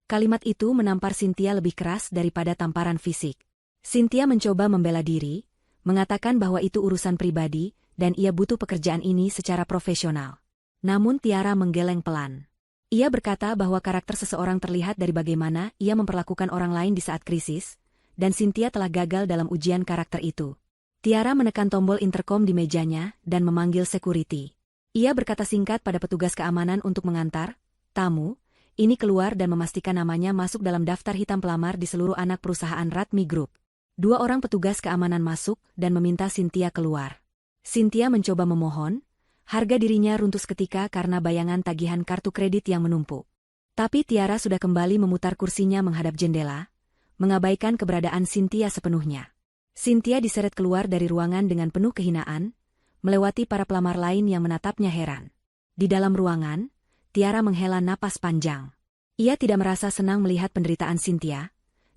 Kalimat itu menampar Cynthia lebih keras daripada tamparan fisik. Cynthia mencoba membela diri, mengatakan bahwa itu urusan pribadi dan ia butuh pekerjaan ini secara profesional. Namun Tiara menggeleng pelan. Ia berkata bahwa karakter seseorang terlihat dari bagaimana ia memperlakukan orang lain di saat krisis, dan Cynthia telah gagal dalam ujian karakter itu. Tiara menekan tombol intercom di mejanya dan memanggil security. Ia berkata singkat pada petugas keamanan untuk mengantar tamu ini keluar dan memastikan namanya masuk dalam daftar hitam pelamar di seluruh anak perusahaan Ratmi Group. 2 orang petugas keamanan masuk dan meminta Cynthia keluar. Cynthia mencoba memohon, harga dirinya runtuh seketika karena bayangan tagihan kartu kredit yang menumpuk. Tapi Tiara sudah kembali memutar kursinya menghadap jendela, mengabaikan keberadaan Cynthia sepenuhnya. Cynthia diseret keluar dari ruangan dengan penuh kehinaan, melewati para pelamar lain yang menatapnya heran. Di dalam ruangan, Tiara menghela napas panjang. Ia tidak merasa senang melihat penderitaan Cynthia,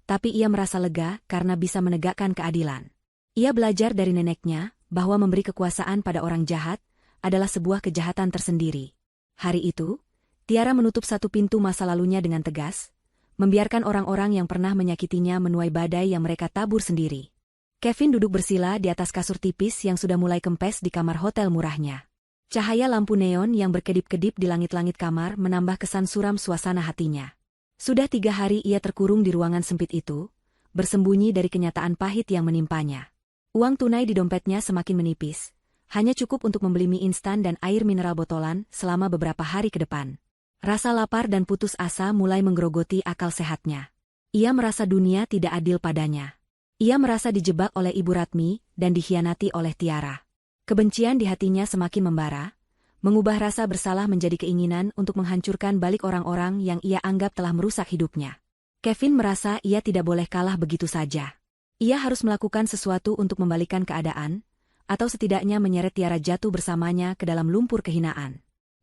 tapi ia merasa lega karena bisa menegakkan keadilan. Ia belajar dari neneknya bahwa memberi kekuasaan pada orang jahat adalah sebuah kejahatan tersendiri. Hari itu, Tiara menutup satu pintu masa lalunya dengan tegas, membiarkan orang-orang yang pernah menyakitinya menuai badai yang mereka tabur sendiri. Kevin duduk bersila di atas kasur tipis yang sudah mulai kempes di kamar hotel murahnya. Cahaya lampu neon yang berkedip-kedip di langit-langit kamar menambah kesan suram suasana hatinya. Sudah 3 hari ia terkurung di ruangan sempit itu, bersembunyi dari kenyataan pahit yang menimpanya. Uang tunai di dompetnya semakin menipis, hanya cukup untuk membeli mie instan dan air mineral botolan selama beberapa hari ke depan. Rasa lapar dan putus asa mulai menggerogoti akal sehatnya. Ia merasa dunia tidak adil padanya. Ia merasa dijebak oleh Ibu Ratmi dan dikhianati oleh Tiara. Kebencian di hatinya semakin membara, mengubah rasa bersalah menjadi keinginan untuk menghancurkan balik orang-orang yang ia anggap telah merusak hidupnya. Kevin merasa ia tidak boleh kalah begitu saja. Ia harus melakukan sesuatu untuk membalikan keadaan, atau setidaknya menyeret Tiara jatuh bersamanya ke dalam lumpur kehinaan.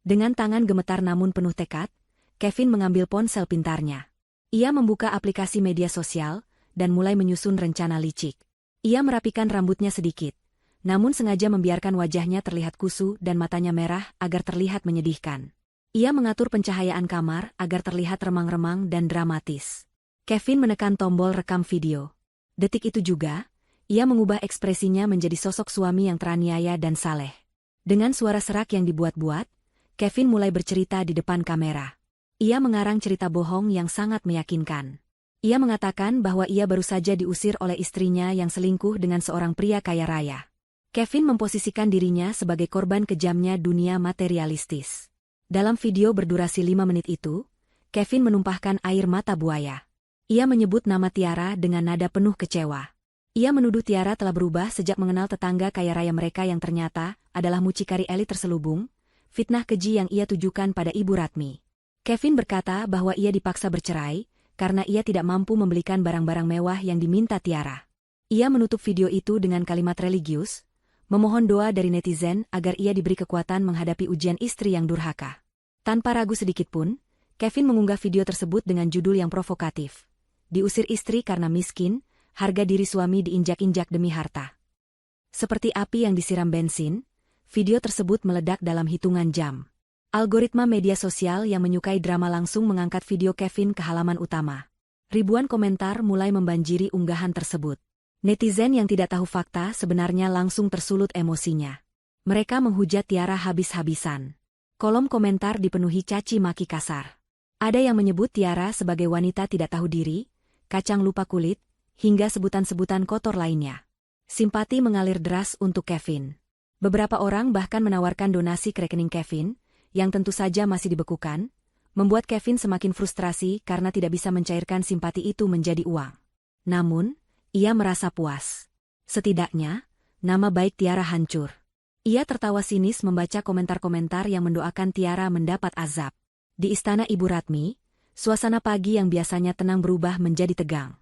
Dengan tangan gemetar namun penuh tekad, Kevin mengambil ponsel pintarnya. Ia membuka aplikasi media sosial dan mulai menyusun rencana licik. Ia merapikan rambutnya sedikit, namun sengaja membiarkan wajahnya terlihat kusu dan matanya merah agar terlihat menyedihkan. Ia mengatur pencahayaan kamar agar terlihat remang-remang dan dramatis. Kevin menekan tombol rekam video. Detik itu juga, ia mengubah ekspresinya menjadi sosok suami yang teraniaya dan saleh. Dengan suara serak yang dibuat-buat, Kevin mulai bercerita di depan kamera. Ia mengarang cerita bohong yang sangat meyakinkan. Ia mengatakan bahwa ia baru saja diusir oleh istrinya yang selingkuh dengan seorang pria kaya raya. Kevin memposisikan dirinya sebagai korban kejamnya dunia materialistis. Dalam video berdurasi 5 menit itu, Kevin menumpahkan air mata buaya. Ia menyebut nama Tiara dengan nada penuh kecewa. Ia menuduh Tiara telah berubah sejak mengenal tetangga kaya raya mereka yang ternyata adalah mucikari elit terselubung, fitnah keji yang ia tujukan pada Ibu Ratmi. Kevin berkata bahwa ia dipaksa bercerai karena ia tidak mampu membelikan barang-barang mewah yang diminta Tiara. Ia menutup video itu dengan kalimat religius, memohon doa dari netizen agar ia diberi kekuatan menghadapi ujian istri yang durhaka. Tanpa ragu sedikitpun, Kevin mengunggah video tersebut dengan judul yang provokatif. Diusir istri karena miskin, harga diri suami diinjak-injak demi harta. Seperti api yang disiram bensin, video tersebut meledak dalam hitungan jam. Algoritma media sosial yang menyukai drama langsung mengangkat video Kevin ke halaman utama. Ribuan komentar mulai membanjiri unggahan tersebut. Netizen yang tidak tahu fakta sebenarnya langsung tersulut emosinya. Mereka menghujat Tiara habis-habisan. Kolom komentar dipenuhi caci maki kasar. Ada yang menyebut Tiara sebagai wanita tidak tahu diri, kacang lupa kulit, hingga sebutan-sebutan kotor lainnya. Simpati mengalir deras untuk Kevin. Beberapa orang bahkan menawarkan donasi ke rekening Kevin, yang tentu saja masih dibekukan, membuat Kevin semakin frustrasi karena tidak bisa mencairkan simpati itu menjadi uang. Namun, ia merasa puas. Setidaknya, nama baik Tiara hancur. Ia tertawa sinis membaca komentar-komentar yang mendoakan Tiara mendapat azab. Di istana Ibu Ratmi, suasana pagi yang biasanya tenang berubah menjadi tegang.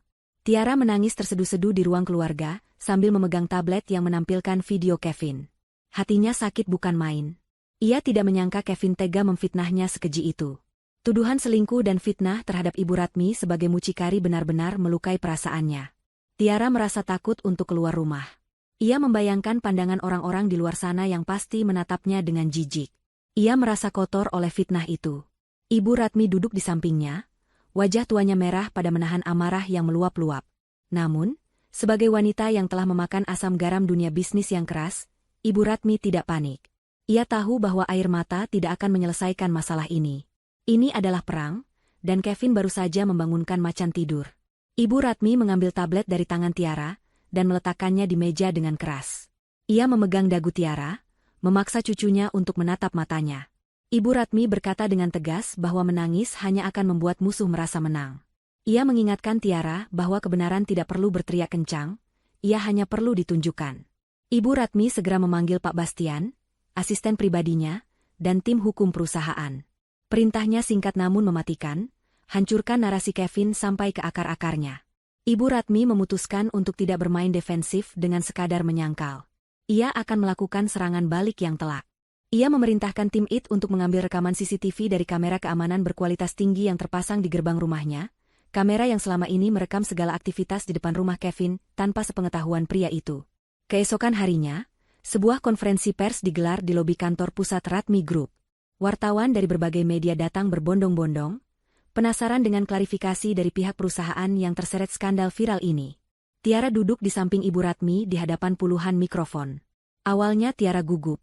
Tiara menangis terseduh-seduh di ruang keluarga, sambil memegang tablet yang menampilkan video Kevin. Hatinya sakit bukan main. Ia tidak menyangka Kevin tega memfitnahnya sekeji itu. Tuduhan selingkuh dan fitnah terhadap Ibu Ratmi sebagai mucikari benar-benar melukai perasaannya. Tiara merasa takut untuk keluar rumah. Ia membayangkan pandangan orang-orang di luar sana yang pasti menatapnya dengan jijik. Ia merasa kotor oleh fitnah itu. Ibu Ratmi duduk di sampingnya, wajah tuanya merah pada menahan amarah yang meluap-luap. Namun, sebagai wanita yang telah memakan asam garam dunia bisnis yang keras, Ibu Ratmi tidak panik. Ia tahu bahwa air mata tidak akan menyelesaikan masalah ini. Ini adalah perang, dan Kevin baru saja membangunkan macan tidur. Ibu Ratmi mengambil tablet dari tangan Tiara, dan meletakkannya di meja dengan keras. Ia memegang dagu Tiara, memaksa cucunya untuk menatap matanya. Ibu Ratmi berkata dengan tegas bahwa menangis hanya akan membuat musuh merasa menang. Ia mengingatkan Tiara bahwa kebenaran tidak perlu berteriak kencang, ia hanya perlu ditunjukkan. Ibu Ratmi segera memanggil Pak Bastian, asisten pribadinya, dan tim hukum perusahaan. Perintahnya singkat namun mematikan, hancurkan narasi Kevin sampai ke akar-akarnya. Ibu Ratmi memutuskan untuk tidak bermain defensif dengan sekadar menyangkal. Ia akan melakukan serangan balik yang telak. Ia memerintahkan tim IT untuk mengambil rekaman CCTV dari kamera keamanan berkualitas tinggi yang terpasang di gerbang rumahnya, kamera yang selama ini merekam segala aktivitas di depan rumah Kevin tanpa sepengetahuan pria itu. Keesokan harinya, sebuah konferensi pers digelar di lobi kantor pusat Ratmi Group. Wartawan dari berbagai media datang berbondong-bondong, penasaran dengan klarifikasi dari pihak perusahaan yang terseret skandal viral ini. Tiara duduk di samping Ibu Ratmi di hadapan puluhan mikrofon. Awalnya Tiara gugup,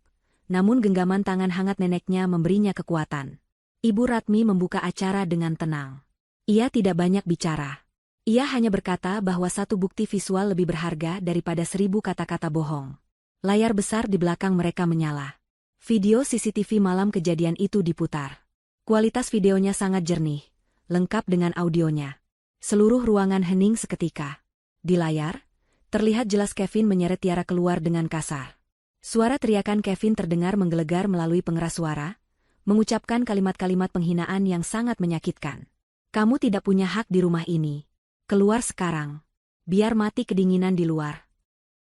namun genggaman tangan hangat neneknya memberinya kekuatan. Ibu Ratmi membuka acara dengan tenang. Ia tidak banyak bicara. Ia hanya berkata bahwa satu bukti visual lebih berharga daripada 1000 kata-kata bohong. Layar besar di belakang mereka menyala. Video CCTV malam kejadian itu diputar. Kualitas videonya sangat jernih, lengkap dengan audionya. Seluruh ruangan hening seketika. Di layar, terlihat jelas Kevin menyeret Tiara keluar dengan kasar. Suara teriakan Kevin terdengar menggelegar melalui pengeras suara, mengucapkan kalimat-kalimat penghinaan yang sangat menyakitkan. Kamu tidak punya hak di rumah ini. Keluar sekarang. Biar mati kedinginan di luar.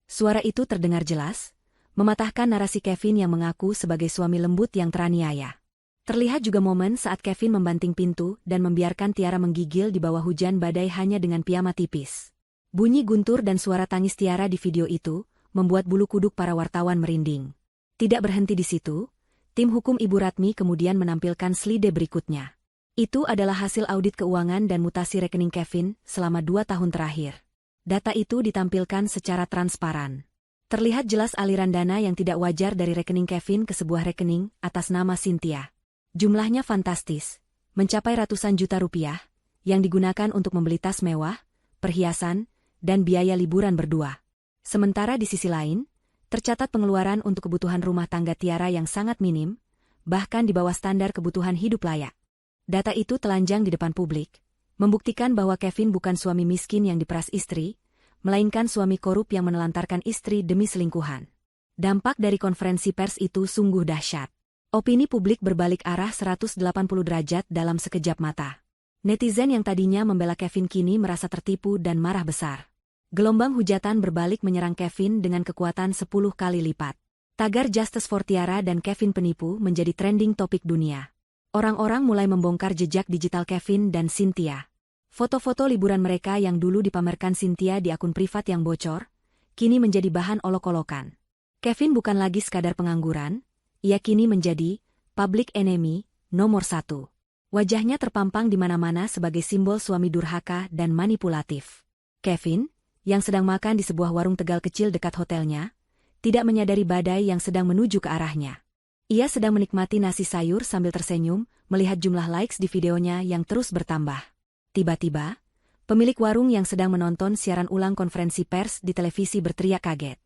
Suara itu terdengar jelas, mematahkan narasi Kevin yang mengaku sebagai suami lembut yang teraniaya. Terlihat juga momen saat Kevin membanting pintu dan membiarkan Tiara menggigil di bawah hujan badai hanya dengan piyama tipis. Bunyi guntur dan suara tangis Tiara di video itu membuat bulu kuduk para wartawan merinding. Tidak berhenti di situ, tim hukum Ibu Ratmi kemudian menampilkan slide berikutnya. Itu adalah hasil audit keuangan dan mutasi rekening Kevin selama 2 tahun terakhir. Data itu ditampilkan secara transparan. Terlihat jelas aliran dana yang tidak wajar dari rekening Kevin ke sebuah rekening atas nama Cynthia. Jumlahnya fantastis, mencapai ratusan juta rupiah, yang digunakan untuk membeli tas mewah, perhiasan, dan biaya liburan berdua. Sementara di sisi lain, tercatat pengeluaran untuk kebutuhan rumah tangga Tiara yang sangat minim, bahkan di bawah standar kebutuhan hidup layak. Data itu telanjang di depan publik, membuktikan bahwa Kevin bukan suami miskin yang diperas istri, melainkan suami korup yang menelantarkan istri demi selingkuhan. Dampak dari konferensi pers itu sungguh dahsyat. Opini publik berbalik arah 180 derajat dalam sekejap mata. Netizen yang tadinya membela Kevin kini merasa tertipu dan marah besar. Gelombang hujatan berbalik menyerang Kevin dengan kekuatan 10 kali lipat. Tagar Justice for Tiara dan Kevin penipu menjadi trending topik dunia. Orang-orang mulai membongkar jejak digital Kevin dan Cynthia. Foto-foto liburan mereka yang dulu dipamerkan Cynthia di akun privat yang bocor, kini menjadi bahan olok-olokan. Kevin bukan lagi sekadar pengangguran, ia kini menjadi public enemy nomor 1. Wajahnya terpampang di mana-mana sebagai simbol suami durhaka dan manipulatif. Kevin, yang sedang makan di sebuah warung Tegal kecil dekat hotelnya, tidak menyadari badai yang sedang menuju ke arahnya. Ia sedang menikmati nasi sayur sambil tersenyum, melihat jumlah likes di videonya yang terus bertambah. Tiba-tiba, pemilik warung yang sedang menonton siaran ulang konferensi pers di televisi berteriak kaget.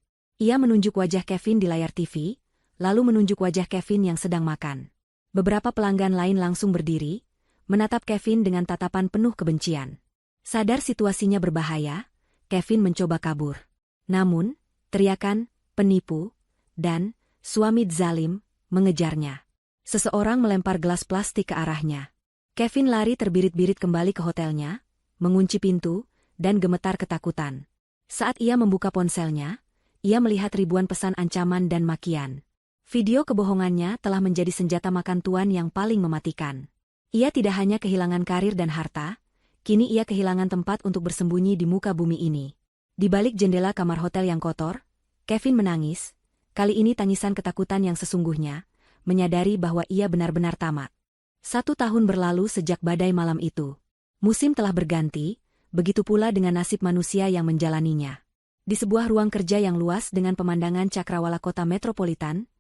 Ia menunjuk wajah Kevin di layar TV, lalu menunjuk wajah Kevin yang sedang makan. Beberapa pelanggan lain langsung berdiri, menatap Kevin dengan tatapan penuh kebencian. Sadar situasinya berbahaya, Kevin mencoba kabur. Namun, teriakan, penipu, dan suami zalim mengejarnya. Seseorang melempar gelas plastik ke arahnya. Kevin lari terbirit-birit kembali ke hotelnya, mengunci pintu, dan gemetar ketakutan. Saat ia membuka ponselnya, ia melihat ribuan pesan ancaman dan makian. Video kebohongannya telah menjadi senjata makan tuan yang paling mematikan. Ia tidak hanya kehilangan karir dan harta, kini ia kehilangan tempat untuk bersembunyi di muka bumi ini. Di balik jendela kamar hotel yang kotor, Kevin menangis, kali ini tangisan ketakutan yang sesungguhnya, menyadari bahwa ia benar-benar tamat. 1 tahun berlalu sejak badai malam itu. Musim telah berganti, begitu pula dengan nasib manusia yang menjalaninya. Di sebuah ruang kerja yang luas dengan pemandangan cakrawala kota metropolitan,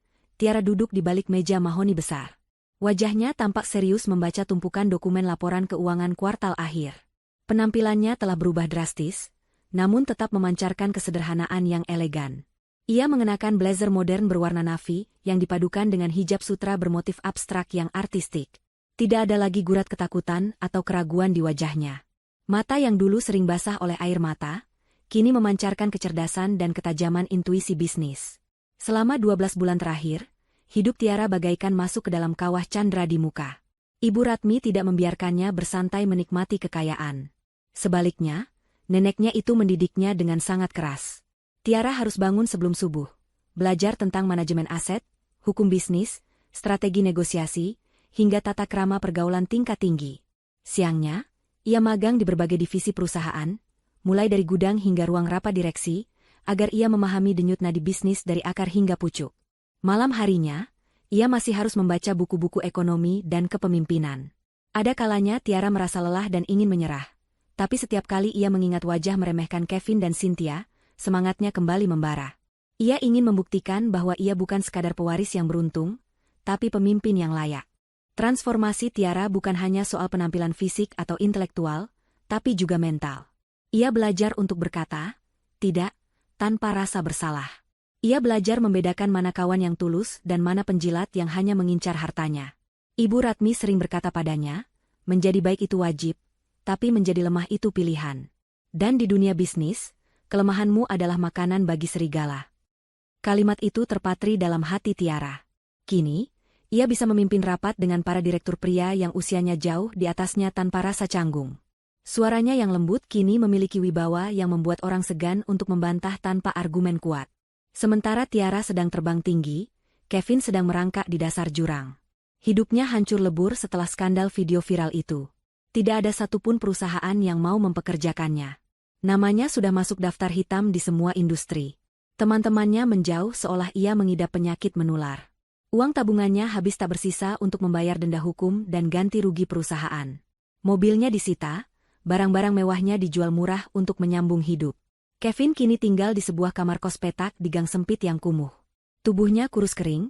Tiara duduk di balik meja mahoni besar. Wajahnya tampak serius membaca tumpukan dokumen laporan keuangan kuartal akhir. Penampilannya telah berubah drastis, namun tetap memancarkan kesederhanaan yang elegan. Ia mengenakan blazer modern berwarna navy yang dipadukan dengan hijab sutra bermotif abstrak yang artistik. Tidak ada lagi gurat ketakutan atau keraguan di wajahnya. Mata yang dulu sering basah oleh air mata, kini memancarkan kecerdasan dan ketajaman intuisi bisnis. Selama 12 bulan terakhir, hidup Tiara bagaikan masuk ke dalam kawah candra di muka. Ibu Ratmi tidak membiarkannya bersantai menikmati kekayaan. Sebaliknya, neneknya itu mendidiknya dengan sangat keras. Tiara harus bangun sebelum subuh, belajar tentang manajemen aset, hukum bisnis, strategi negosiasi, hingga tata krama pergaulan tingkat tinggi. Siangnya, ia magang di berbagai divisi perusahaan, mulai dari gudang hingga ruang rapat direksi, agar ia memahami denyut nadi bisnis dari akar hingga pucuk. Malam harinya, ia masih harus membaca buku-buku ekonomi dan kepemimpinan. Ada kalanya Tiara merasa lelah dan ingin menyerah. Tapi setiap kali ia mengingat wajah meremehkan Kevin dan Cynthia, semangatnya kembali membara. Ia ingin membuktikan bahwa ia bukan sekadar pewaris yang beruntung, tapi pemimpin yang layak. Transformasi Tiara bukan hanya soal penampilan fisik atau intelektual, tapi juga mental. Ia belajar untuk berkata, tidak, tanpa rasa bersalah. Ia belajar membedakan mana kawan yang tulus dan mana penjilat yang hanya mengincar hartanya. Ibu Ratmi sering berkata padanya, menjadi baik itu wajib, tapi menjadi lemah itu pilihan. Dan di dunia bisnis, kelemahanmu adalah makanan bagi serigala. Kalimat itu terpatri dalam hati Tiara. Kini, ia bisa memimpin rapat dengan para direktur pria yang usianya jauh di atasnya tanpa rasa canggung. Suaranya yang lembut kini memiliki wibawa yang membuat orang segan untuk membantah tanpa argumen kuat. Sementara Tiara sedang terbang tinggi, Kevin sedang merangkak di dasar jurang. Hidupnya hancur lebur setelah skandal video viral itu. Tidak ada satupun perusahaan yang mau mempekerjakannya. Namanya sudah masuk daftar hitam di semua industri. Teman-temannya menjauh seolah ia mengidap penyakit menular. Uang tabungannya habis tak bersisa untuk membayar denda hukum dan ganti rugi perusahaan. Mobilnya disita, barang-barang mewahnya dijual murah untuk menyambung hidup. Kevin kini tinggal di sebuah kamar kos petak di gang sempit yang kumuh. Tubuhnya kurus kering,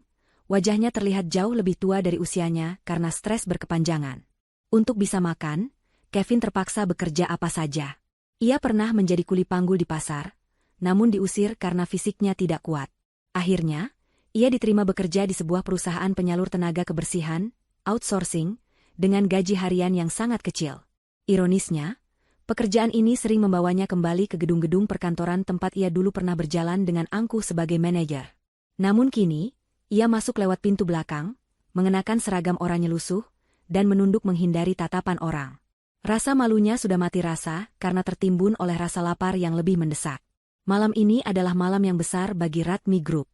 wajahnya terlihat jauh lebih tua dari usianya karena stres berkepanjangan. Untuk bisa makan, Kevin terpaksa bekerja apa saja. Ia pernah menjadi kuli panggul di pasar, namun diusir karena fisiknya tidak kuat. Akhirnya, ia diterima bekerja di sebuah perusahaan penyalur tenaga kebersihan, outsourcing, dengan gaji harian yang sangat kecil. Ironisnya, pekerjaan ini sering membawanya kembali ke gedung-gedung perkantoran tempat ia dulu pernah berjalan dengan angkuh sebagai manajer. Namun kini, ia masuk lewat pintu belakang, mengenakan seragam oranye lusuh, dan menunduk menghindari tatapan orang. Rasa malunya sudah mati rasa karena tertimbun oleh rasa lapar yang lebih mendesak. Malam ini adalah malam yang besar bagi Ratmi Group.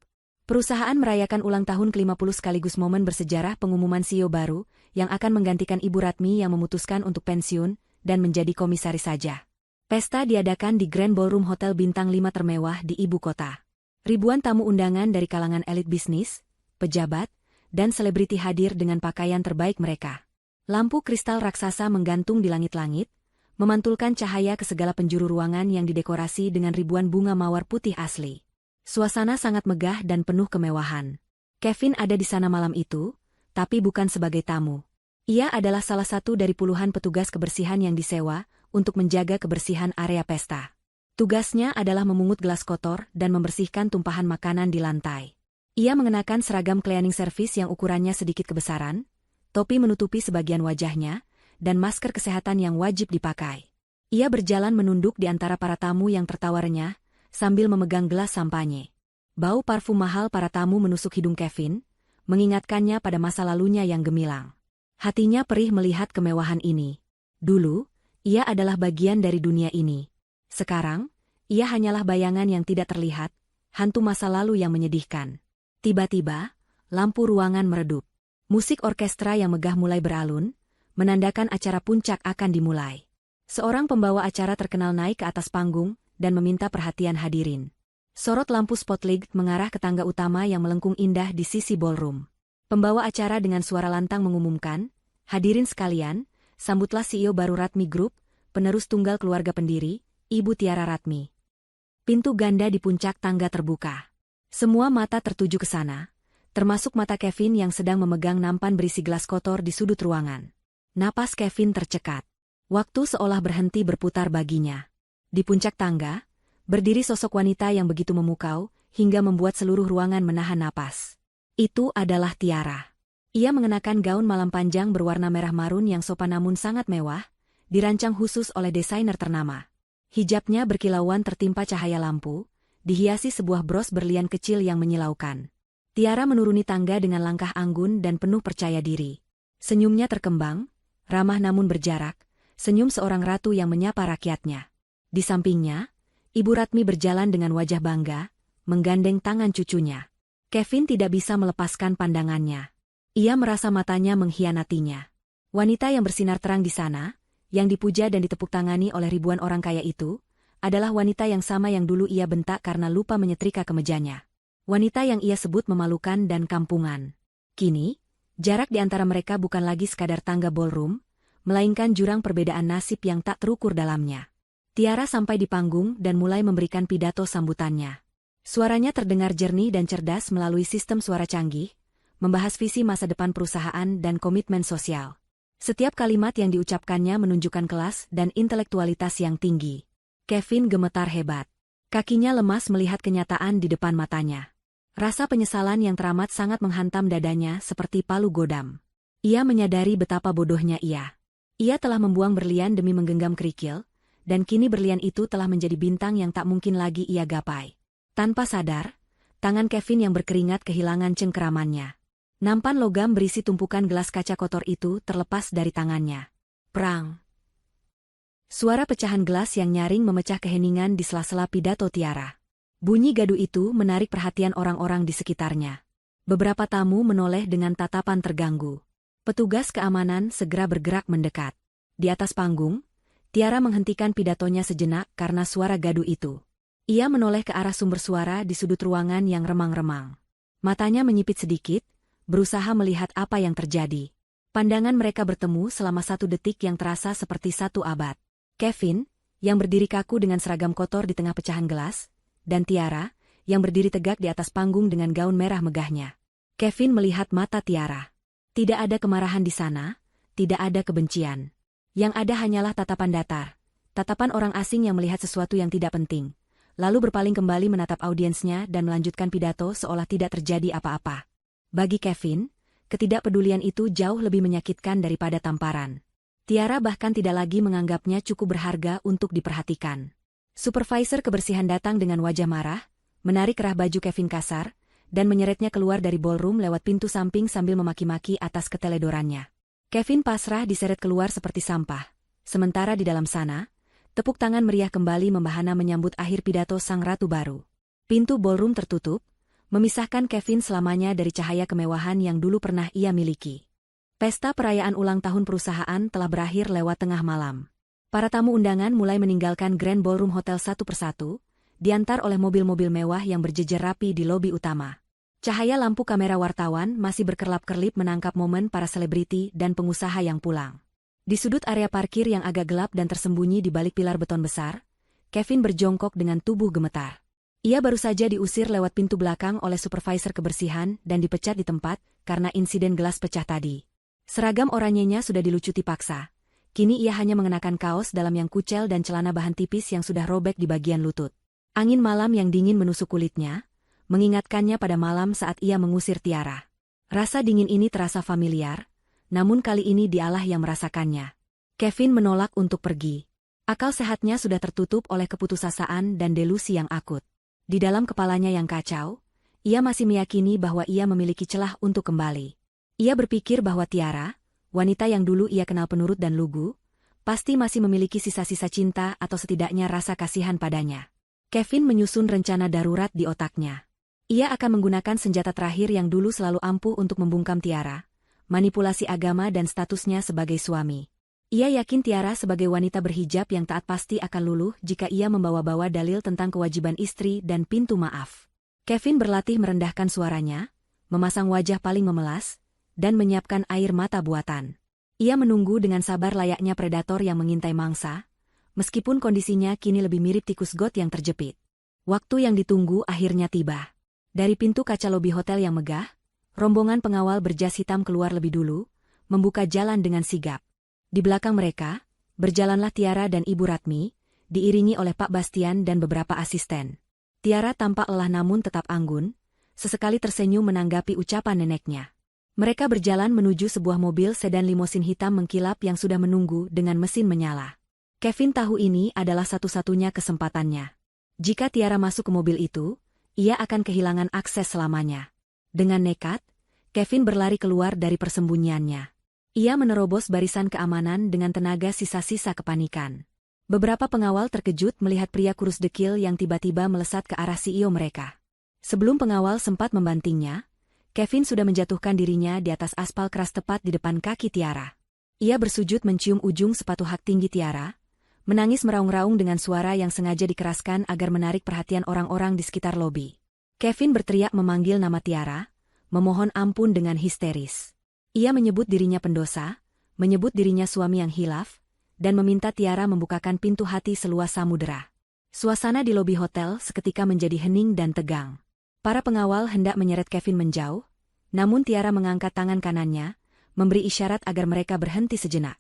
Perusahaan merayakan ulang tahun ke-50 sekaligus momen bersejarah pengumuman CEO baru yang akan menggantikan Ibu Ratmi yang memutuskan untuk pensiun dan menjadi komisaris saja. Pesta diadakan di Grand Ballroom Hotel Bintang 5 termewah di ibu kota. Ribuan tamu undangan dari kalangan elit bisnis, pejabat, dan selebriti hadir dengan pakaian terbaik mereka. Lampu kristal raksasa menggantung di langit-langit, memantulkan cahaya ke segala penjuru ruangan yang didekorasi dengan ribuan bunga mawar putih asli. Suasana sangat megah dan penuh kemewahan. Kevin ada di sana malam itu, tapi bukan sebagai tamu. Ia adalah salah satu dari puluhan petugas kebersihan yang disewa untuk menjaga kebersihan area pesta. Tugasnya adalah memungut gelas kotor dan membersihkan tumpahan makanan di lantai. Ia mengenakan seragam cleaning service yang ukurannya sedikit kebesaran, topi menutupi sebagian wajahnya, dan masker kesehatan yang wajib dipakai. Ia berjalan menunduk di antara para tamu yang tertawa renyah, sambil memegang gelas sampanye. Bau parfum mahal para tamu menusuk hidung Kevin, mengingatkannya pada masa lalunya yang gemilang. Hatinya perih melihat kemewahan ini. Dulu, ia adalah bagian dari dunia ini. Sekarang, ia hanyalah bayangan yang tidak terlihat, hantu masa lalu yang menyedihkan. Tiba-tiba, lampu ruangan meredup. Musik orkestra yang megah mulai beralun, menandakan acara puncak akan dimulai. Seorang pembawa acara terkenal naik ke atas panggung dan meminta perhatian hadirin. Sorot lampu spotlight mengarah ke tangga utama yang melengkung indah di sisi ballroom. Pembawa acara dengan suara lantang mengumumkan, "Hadirin sekalian, sambutlah CEO baru Ratmi Group, penerus tunggal keluarga pendiri, Ibu Tiara Ratmi." Pintu ganda di puncak tangga terbuka. Semua mata tertuju ke sana, termasuk mata Kevin yang sedang memegang nampan berisi gelas kotor di sudut ruangan. Napas Kevin tercekat. Waktu seolah berhenti berputar baginya. Di puncak tangga, berdiri sosok wanita yang begitu memukau, hingga membuat seluruh ruangan menahan napas. Itu adalah Tiara. Ia mengenakan gaun malam panjang berwarna merah marun yang sopan namun sangat mewah, dirancang khusus oleh desainer ternama. Hijabnya berkilauan tertimpa cahaya lampu, dihiasi sebuah bros berlian kecil yang menyilaukan. Tiara menuruni tangga dengan langkah anggun dan penuh percaya diri. Senyumnya terkembang, ramah namun berjarak, senyum seorang ratu yang menyapa rakyatnya. Di sampingnya, Ibu Ratmi berjalan dengan wajah bangga, menggandeng tangan cucunya. Kevin tidak bisa melepaskan pandangannya. Ia merasa matanya mengkhianatinya. Wanita yang bersinar terang di sana, yang dipuja dan ditepuk tangani oleh ribuan orang kaya itu, adalah wanita yang sama yang dulu ia bentak karena lupa menyetrika kemejanya. Wanita yang ia sebut memalukan dan kampungan. Kini, jarak di antara mereka bukan lagi sekadar tangga ballroom, melainkan jurang perbedaan nasib yang tak terukur dalamnya. Tiara sampai di panggung dan mulai memberikan pidato sambutannya. Suaranya terdengar jernih dan cerdas melalui sistem suara canggih, membahas visi masa depan perusahaan dan komitmen sosial. Setiap kalimat yang diucapkannya menunjukkan kelas dan intelektualitas yang tinggi. Kevin gemetar hebat. Kakinya lemas melihat kenyataan di depan matanya. Rasa penyesalan yang teramat sangat menghantam dadanya seperti palu godam. Ia menyadari betapa bodohnya ia. Ia telah membuang berlian demi menggenggam kerikil, dan kini berlian itu telah menjadi bintang yang tak mungkin lagi ia gapai. Tanpa sadar, tangan Kevin yang berkeringat kehilangan cengkeramannya. Nampan logam berisi tumpukan gelas kaca kotor itu terlepas dari tangannya. Prang! Suara pecahan gelas yang nyaring memecah keheningan di sela-sela pidato Tiara. Bunyi gaduh itu menarik perhatian orang-orang di sekitarnya. Beberapa tamu menoleh dengan tatapan terganggu. Petugas keamanan segera bergerak mendekat. Di atas panggung, Tiara menghentikan pidatonya sejenak karena suara gaduh itu. Ia menoleh ke arah sumber suara di sudut ruangan yang remang-remang. Matanya menyipit sedikit, berusaha melihat apa yang terjadi. Pandangan mereka bertemu selama 1 detik yang terasa seperti 1 abad. Kevin, yang berdiri kaku dengan seragam kotor di tengah pecahan gelas, dan Tiara, yang berdiri tegak di atas panggung dengan gaun merah megahnya. Kevin melihat mata Tiara. Tidak ada kemarahan di sana, tidak ada kebencian. Yang ada hanyalah tatapan datar. Tatapan orang asing yang melihat sesuatu yang tidak penting. Lalu berpaling kembali menatap audiensnya dan melanjutkan pidato seolah tidak terjadi apa-apa. Bagi Kevin, ketidakpedulian itu jauh lebih menyakitkan daripada tamparan. Tiara bahkan tidak lagi menganggapnya cukup berharga untuk diperhatikan. Supervisor kebersihan datang dengan wajah marah, menarik kerah baju Kevin kasar, dan menyeretnya keluar dari ballroom lewat pintu samping sambil memaki-maki atas keteledorannya. Kevin pasrah diseret keluar seperti sampah. Sementara di dalam sana, tepuk tangan meriah kembali membahana menyambut akhir pidato sang ratu baru. Pintu ballroom tertutup, memisahkan Kevin selamanya dari cahaya kemewahan yang dulu pernah ia miliki. Pesta perayaan ulang tahun perusahaan telah berakhir lewat tengah malam. Para tamu undangan mulai meninggalkan Grand Ballroom Hotel satu persatu, diantar oleh mobil-mobil mewah yang berjejer rapi di lobi utama. Cahaya lampu kamera wartawan masih berkerlap-kerlip menangkap momen para selebriti dan pengusaha yang pulang. Di sudut area parkir yang agak gelap dan tersembunyi di balik pilar beton besar, Kevin berjongkok dengan tubuh gemetar. Ia baru saja diusir lewat pintu belakang oleh supervisor kebersihan dan dipecat di tempat karena insiden gelas pecah tadi. Seragam oranyenya sudah dilucuti paksa. Kini ia hanya mengenakan kaos dalam yang kucel dan celana bahan tipis yang sudah robek di bagian lutut. Angin malam yang dingin menusuk kulitnya, mengingatkannya pada malam saat ia mengusir Tiara. Rasa dingin ini terasa familiar, namun kali ini dialah yang merasakannya. Kevin menolak untuk pergi. Akal sehatnya sudah tertutup oleh keputusasaan dan delusi yang akut. Di dalam kepalanya yang kacau, ia masih meyakini bahwa ia memiliki celah untuk kembali. Ia berpikir bahwa Tiara, wanita yang dulu ia kenal penurut dan lugu, pasti masih memiliki sisa-sisa cinta atau setidaknya rasa kasihan padanya. Kevin menyusun rencana darurat di otaknya. Ia akan menggunakan senjata terakhir yang dulu selalu ampuh untuk membungkam Tiara, manipulasi agama dan statusnya sebagai suami. Ia yakin Tiara sebagai wanita berhijab yang taat pasti akan luluh jika ia membawa-bawa dalil tentang kewajiban istri dan pintu maaf. Kevin berlatih merendahkan suaranya, memasang wajah paling memelas, dan menyiapkan air mata buatan. Ia menunggu dengan sabar layaknya predator yang mengintai mangsa, meskipun kondisinya kini lebih mirip tikus got yang terjepit. Waktu yang ditunggu akhirnya tiba. Dari pintu kaca lobi hotel yang megah, rombongan pengawal berjas hitam keluar lebih dulu, membuka jalan dengan sigap. Di belakang mereka, berjalanlah Tiara dan Ibu Ratmi, diiringi oleh Pak Bastian dan beberapa asisten. Tiara tampak lelah namun tetap anggun, sesekali tersenyum menanggapi ucapan neneknya. Mereka berjalan menuju sebuah mobil sedan limosin hitam mengkilap yang sudah menunggu dengan mesin menyala. Kevin tahu ini adalah satu-satunya kesempatannya. Jika Tiara masuk ke mobil itu, ia akan kehilangan akses selamanya. Dengan nekat, Kevin berlari keluar dari persembunyiannya. Ia menerobos barisan keamanan dengan tenaga sisa-sisa kepanikan. Beberapa pengawal terkejut melihat pria kurus dekil yang tiba-tiba melesat ke arah CEO mereka. Sebelum pengawal sempat membantingnya, Kevin sudah menjatuhkan dirinya di atas aspal keras tepat di depan kaki Tiara. Ia bersujud mencium ujung sepatu hak tinggi Tiara, menangis meraung-raung dengan suara yang sengaja dikeraskan agar menarik perhatian orang-orang di sekitar lobi. Kevin berteriak memanggil nama Tiara, memohon ampun dengan histeris. Ia menyebut dirinya pendosa, menyebut dirinya suami yang hilaf, dan meminta Tiara membukakan pintu hati seluas samudera. Suasana di lobi hotel seketika menjadi hening dan tegang. Para pengawal hendak menyeret Kevin menjauh, namun Tiara mengangkat tangan kanannya, memberi isyarat agar mereka berhenti sejenak.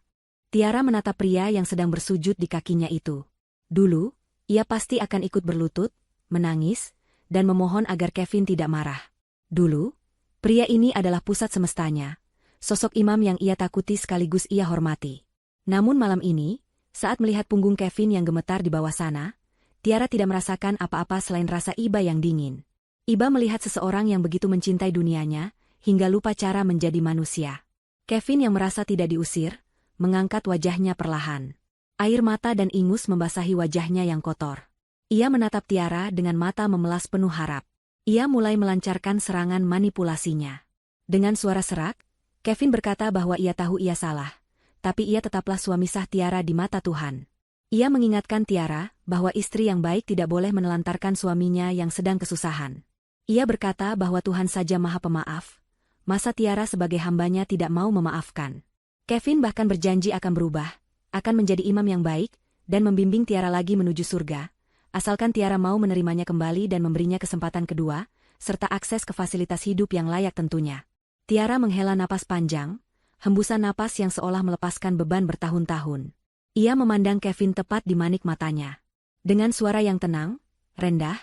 Tiara menatap pria yang sedang bersujud di kakinya itu. Dulu, ia pasti akan ikut berlutut, menangis, dan memohon agar Kevin tidak marah. Dulu, pria ini adalah pusat semestanya, sosok imam yang ia takuti sekaligus ia hormati. Namun malam ini, saat melihat punggung Kevin yang gemetar di bawah sana, Tiara tidak merasakan apa-apa selain rasa iba yang dingin. Iba melihat seseorang yang begitu mencintai dunianya, hingga lupa cara menjadi manusia. Kevin yang merasa tidak diusir, mengangkat wajahnya perlahan. Air mata dan ingus membasahi wajahnya yang kotor. Ia menatap Tiara dengan mata memelas penuh harap. Ia mulai melancarkan serangan manipulasinya. Dengan suara serak, Kevin berkata bahwa ia tahu ia salah, tapi ia tetaplah suami sah Tiara di mata Tuhan. Ia mengingatkan Tiara bahwa istri yang baik tidak boleh menelantarkan suaminya yang sedang kesusahan. Ia berkata bahwa Tuhan saja Maha Pemaaf, masa Tiara sebagai hambanya tidak mau memaafkan. Kevin bahkan berjanji akan berubah, akan menjadi imam yang baik, dan membimbing Tiara lagi menuju surga, asalkan Tiara mau menerimanya kembali dan memberinya kesempatan kedua, serta akses ke fasilitas hidup yang layak tentunya. Tiara menghela napas panjang, hembusan napas yang seolah melepaskan beban bertahun-tahun. Ia memandang Kevin tepat di manik matanya. Dengan suara yang tenang, rendah,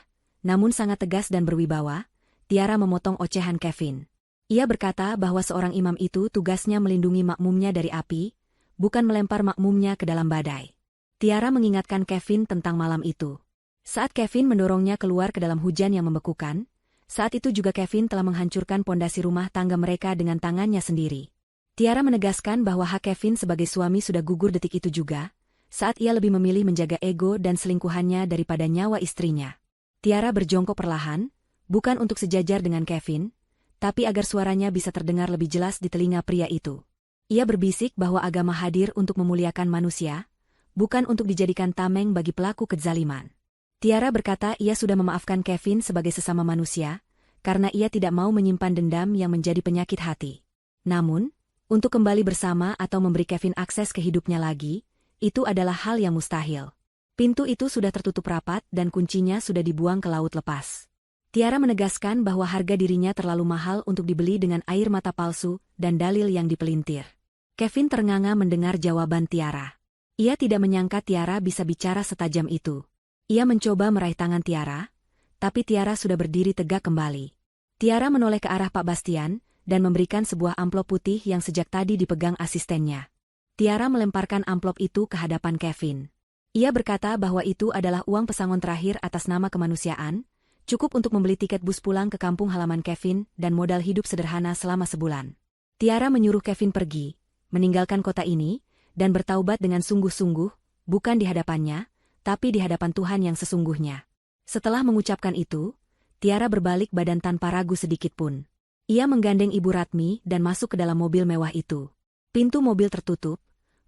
namun sangat tegas dan berwibawa, Tiara memotong ocehan Kevin. Ia berkata bahwa seorang imam itu tugasnya melindungi makmumnya dari api, bukan melempar makmumnya ke dalam badai. Tiara mengingatkan Kevin tentang malam itu. Saat Kevin mendorongnya keluar ke dalam hujan yang membekukan, saat itu juga Kevin telah menghancurkan pondasi rumah tangga mereka dengan tangannya sendiri. Tiara menegaskan bahwa hak Kevin sebagai suami sudah gugur detik itu juga, saat ia lebih memilih menjaga ego dan selingkuhannya daripada nyawa istrinya. Tiara berjongkok perlahan, bukan untuk sejajar dengan Kevin, tapi agar suaranya bisa terdengar lebih jelas di telinga pria itu. Ia berbisik bahwa agama hadir untuk memuliakan manusia, bukan untuk dijadikan tameng bagi pelaku kezaliman. Tiara berkata ia sudah memaafkan Kevin sebagai sesama manusia, karena ia tidak mau menyimpan dendam yang menjadi penyakit hati. Namun, untuk kembali bersama atau memberi Kevin akses ke hidupnya lagi, itu adalah hal yang mustahil. Pintu itu sudah tertutup rapat dan kuncinya sudah dibuang ke laut lepas. Tiara menegaskan bahwa harga dirinya terlalu mahal untuk dibeli dengan air mata palsu dan dalil yang dipelintir. Kevin ternganga mendengar jawaban Tiara. Ia tidak menyangka Tiara bisa bicara setajam itu. Ia mencoba meraih tangan Tiara, tapi Tiara sudah berdiri tegak kembali. Tiara menoleh ke arah Pak Bastian dan memberikan sebuah amplop putih yang sejak tadi dipegang asistennya. Tiara melemparkan amplop itu ke hadapan Kevin. Ia berkata bahwa itu adalah uang pesangon terakhir atas nama kemanusiaan, cukup untuk membeli tiket bus pulang ke kampung halaman Kevin dan modal hidup sederhana selama sebulan. Tiara menyuruh Kevin pergi, meninggalkan kota ini, dan bertaubat dengan sungguh-sungguh, bukan di hadapannya, tapi di hadapan Tuhan yang sesungguhnya. Setelah mengucapkan itu, Tiara berbalik badan tanpa ragu sedikitpun. Ia menggandeng Ibu Ratmi dan masuk ke dalam mobil mewah itu. Pintu mobil tertutup,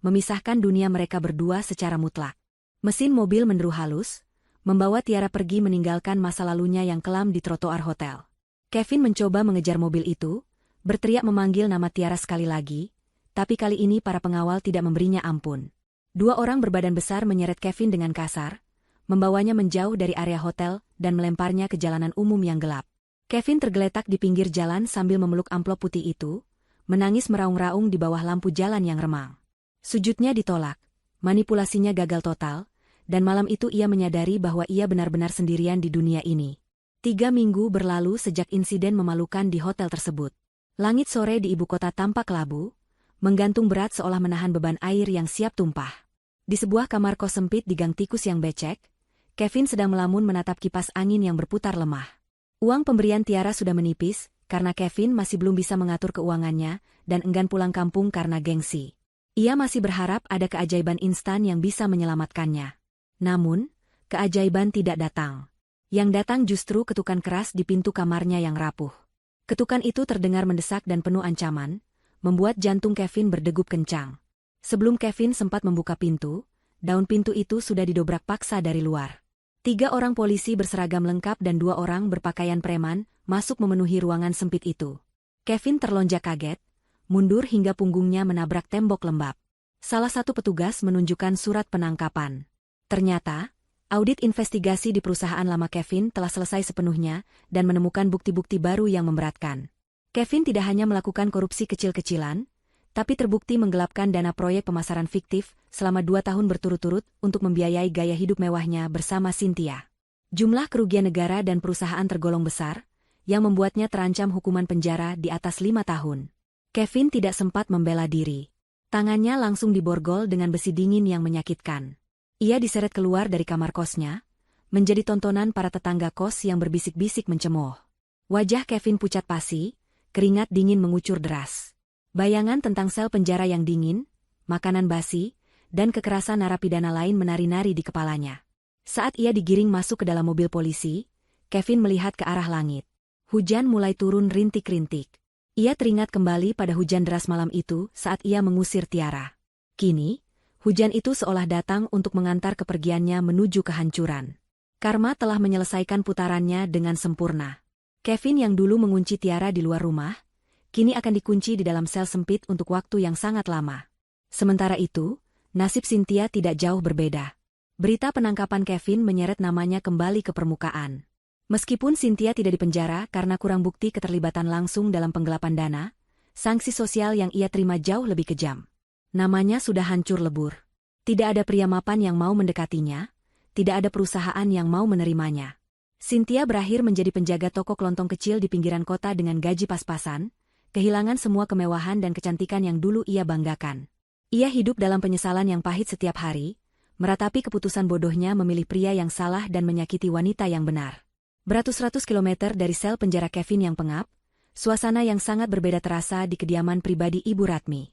memisahkan dunia mereka berdua secara mutlak. Mesin mobil menderu halus, membawa Tiara pergi meninggalkan masa lalunya yang kelam di trotoar hotel. Kevin mencoba mengejar mobil itu, berteriak memanggil nama Tiara sekali lagi, tapi kali ini para pengawal tidak memberinya ampun. Dua orang berbadan besar menyeret Kevin dengan kasar, membawanya menjauh dari area hotel dan melemparnya ke jalanan umum yang gelap. Kevin tergeletak di pinggir jalan sambil memeluk amplop putih itu, menangis meraung-raung di bawah lampu jalan yang remang. Sujudnya ditolak, manipulasinya gagal total, dan malam itu ia menyadari bahwa ia benar-benar sendirian di dunia ini. 3 minggu berlalu sejak insiden memalukan di hotel tersebut. Langit sore di ibu kota tampak labu, menggantung berat seolah menahan beban air yang siap tumpah. Di sebuah kamar kos sempit di gang tikus yang becek, Kevin sedang melamun menatap kipas angin yang berputar lemah. Uang pemberian Tiara sudah menipis, karena Kevin masih belum bisa mengatur keuangannya, dan enggan pulang kampung karena gengsi. Ia masih berharap ada keajaiban instan yang bisa menyelamatkannya. Namun, keajaiban tidak datang. Yang datang justru ketukan keras di pintu kamarnya yang rapuh. Ketukan itu terdengar mendesak dan penuh ancaman, membuat jantung Kevin berdegup kencang. Sebelum Kevin sempat membuka pintu, daun pintu itu sudah didobrak paksa dari luar. 3 orang polisi berseragam lengkap dan 2 orang berpakaian preman masuk memenuhi ruangan sempit itu. Kevin terlonjak kaget, mundur hingga punggungnya menabrak tembok lembab. Salah satu petugas menunjukkan surat penangkapan. Ternyata, audit investigasi di perusahaan lama Kevin telah selesai sepenuhnya dan menemukan bukti-bukti baru yang memberatkan. Kevin tidak hanya melakukan korupsi kecil-kecilan, tapi terbukti menggelapkan dana proyek pemasaran fiktif selama 2 tahun berturut-turut untuk membiayai gaya hidup mewahnya bersama Cynthia. Jumlah kerugian negara dan perusahaan tergolong besar, yang membuatnya terancam hukuman penjara di atas 5 tahun. Kevin tidak sempat membela diri. Tangannya langsung diborgol dengan besi dingin yang menyakitkan. Ia diseret keluar dari kamar kosnya, menjadi tontonan para tetangga kos yang berbisik-bisik mencemooh. Wajah Kevin pucat pasi, keringat dingin mengucur deras. Bayangan tentang sel penjara yang dingin, makanan basi, dan kekerasan narapidana lain menari-nari di kepalanya. Saat ia digiring masuk ke dalam mobil polisi, Kevin melihat ke arah langit. Hujan mulai turun rintik-rintik. Ia teringat kembali pada hujan deras malam itu saat ia mengusir Tiara. Kini, hujan itu seolah datang untuk mengantar kepergiannya menuju kehancuran. Karma telah menyelesaikan putarannya dengan sempurna. Kevin yang dulu mengunci Tiara di luar rumah, kini akan dikunci di dalam sel sempit untuk waktu yang sangat lama. Sementara itu, nasib Cynthia tidak jauh berbeda. Berita penangkapan Kevin menyeret namanya kembali ke permukaan. Meskipun Cynthia tidak dipenjara karena kurang bukti keterlibatan langsung dalam penggelapan dana, sanksi sosial yang ia terima jauh lebih kejam. Namanya sudah hancur lebur. Tidak ada pria mapan yang mau mendekatinya, tidak ada perusahaan yang mau menerimanya. Cynthia berakhir menjadi penjaga toko kelontong kecil di pinggiran kota dengan gaji pas-pasan, kehilangan semua kemewahan dan kecantikan yang dulu ia banggakan. Ia hidup dalam penyesalan yang pahit setiap hari, meratapi keputusan bodohnya memilih pria yang salah dan menyakiti wanita yang benar. Beratus-ratus kilometer dari sel penjara Kevin yang pengap, suasana yang sangat berbeda terasa di kediaman pribadi Ibu Ratmi.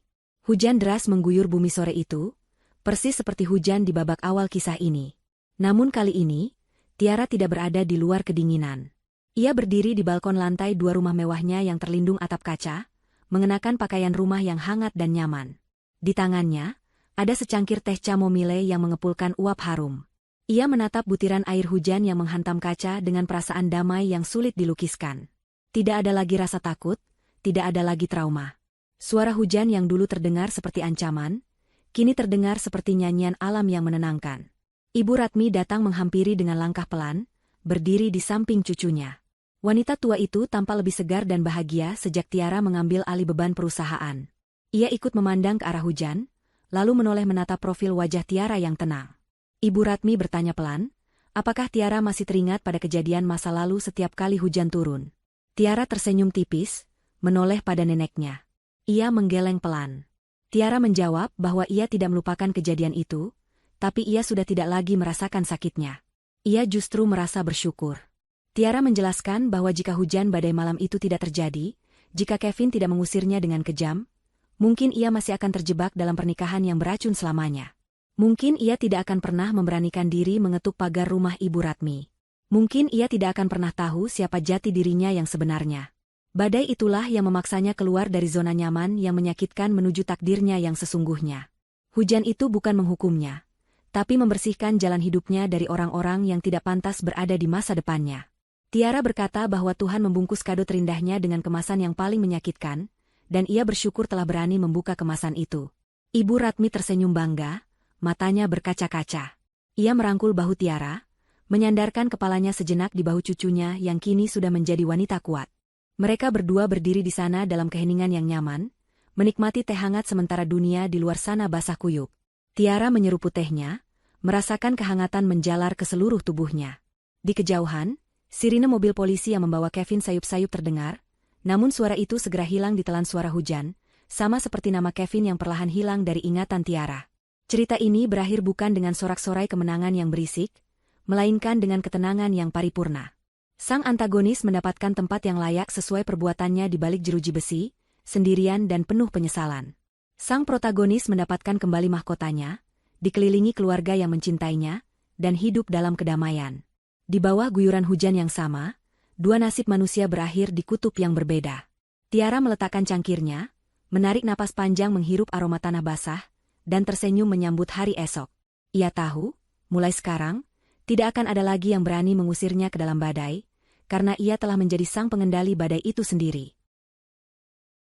Hujan deras mengguyur bumi sore itu, persis seperti hujan di babak awal kisah ini. Namun kali ini, Tiara tidak berada di luar kedinginan. Ia berdiri di balkon lantai 2 rumah mewahnya yang terlindung atap kaca, mengenakan pakaian rumah yang hangat dan nyaman. Di tangannya, ada secangkir teh chamomile yang mengepulkan uap harum. Ia menatap butiran air hujan yang menghantam kaca dengan perasaan damai yang sulit dilukiskan. Tidak ada lagi rasa takut, tidak ada lagi trauma. Suara hujan yang dulu terdengar seperti ancaman, kini terdengar seperti nyanyian alam yang menenangkan. Ibu Ratmi datang menghampiri dengan langkah pelan, berdiri di samping cucunya. Wanita tua itu tampak lebih segar dan bahagia sejak Tiara mengambil alih beban perusahaan. Ia ikut memandang ke arah hujan, lalu menoleh menatap profil wajah Tiara yang tenang. Ibu Ratmi bertanya pelan, apakah Tiara masih teringat pada kejadian masa lalu setiap kali hujan turun? Tiara tersenyum tipis, menoleh pada neneknya. Ia menggeleng pelan. Tiara menjawab bahwa ia tidak melupakan kejadian itu, tapi ia sudah tidak lagi merasakan sakitnya. Ia justru merasa bersyukur. Tiara menjelaskan bahwa jika hujan badai malam itu tidak terjadi, jika Kevin tidak mengusirnya dengan kejam, mungkin ia masih akan terjebak dalam pernikahan yang beracun selamanya. Mungkin ia tidak akan pernah memberanikan diri mengetuk pagar rumah Ibu Ratmi. Mungkin ia tidak akan pernah tahu siapa jati dirinya yang sebenarnya. Badai itulah yang memaksanya keluar dari zona nyaman yang menyakitkan menuju takdirnya yang sesungguhnya. Hujan itu bukan menghukumnya, tapi membersihkan jalan hidupnya dari orang-orang yang tidak pantas berada di masa depannya. Tiara berkata bahwa Tuhan membungkus kado terindahnya dengan kemasan yang paling menyakitkan, dan ia bersyukur telah berani membuka kemasan itu. Ibu Ratmi tersenyum bangga, matanya berkaca-kaca. Ia merangkul bahu Tiara, menyandarkan kepalanya sejenak di bahu cucunya yang kini sudah menjadi wanita kuat. Mereka berdua berdiri di sana dalam keheningan yang nyaman, menikmati teh hangat sementara dunia di luar sana basah kuyup. Tiara menyeruput tehnya, merasakan kehangatan menjalar ke seluruh tubuhnya. Di kejauhan, sirine mobil polisi yang membawa Kevin sayup-sayup terdengar, namun suara itu segera hilang ditelan suara hujan, sama seperti nama Kevin yang perlahan hilang dari ingatan Tiara. Cerita ini berakhir bukan dengan sorak-sorai kemenangan yang berisik, melainkan dengan ketenangan yang paripurna. Sang antagonis mendapatkan tempat yang layak sesuai perbuatannya di balik jeruji besi, sendirian dan penuh penyesalan. Sang protagonis mendapatkan kembali mahkotanya, dikelilingi keluarga yang mencintainya, dan hidup dalam kedamaian. Di bawah guyuran hujan yang sama, dua nasib manusia berakhir di kutub yang berbeda. Tiara meletakkan cangkirnya, menarik napas panjang menghirup aroma tanah basah, dan tersenyum menyambut hari esok. Ia tahu, mulai sekarang, tidak akan ada lagi yang berani mengusirnya ke dalam badai, karena ia telah menjadi sang pengendali badai itu sendiri.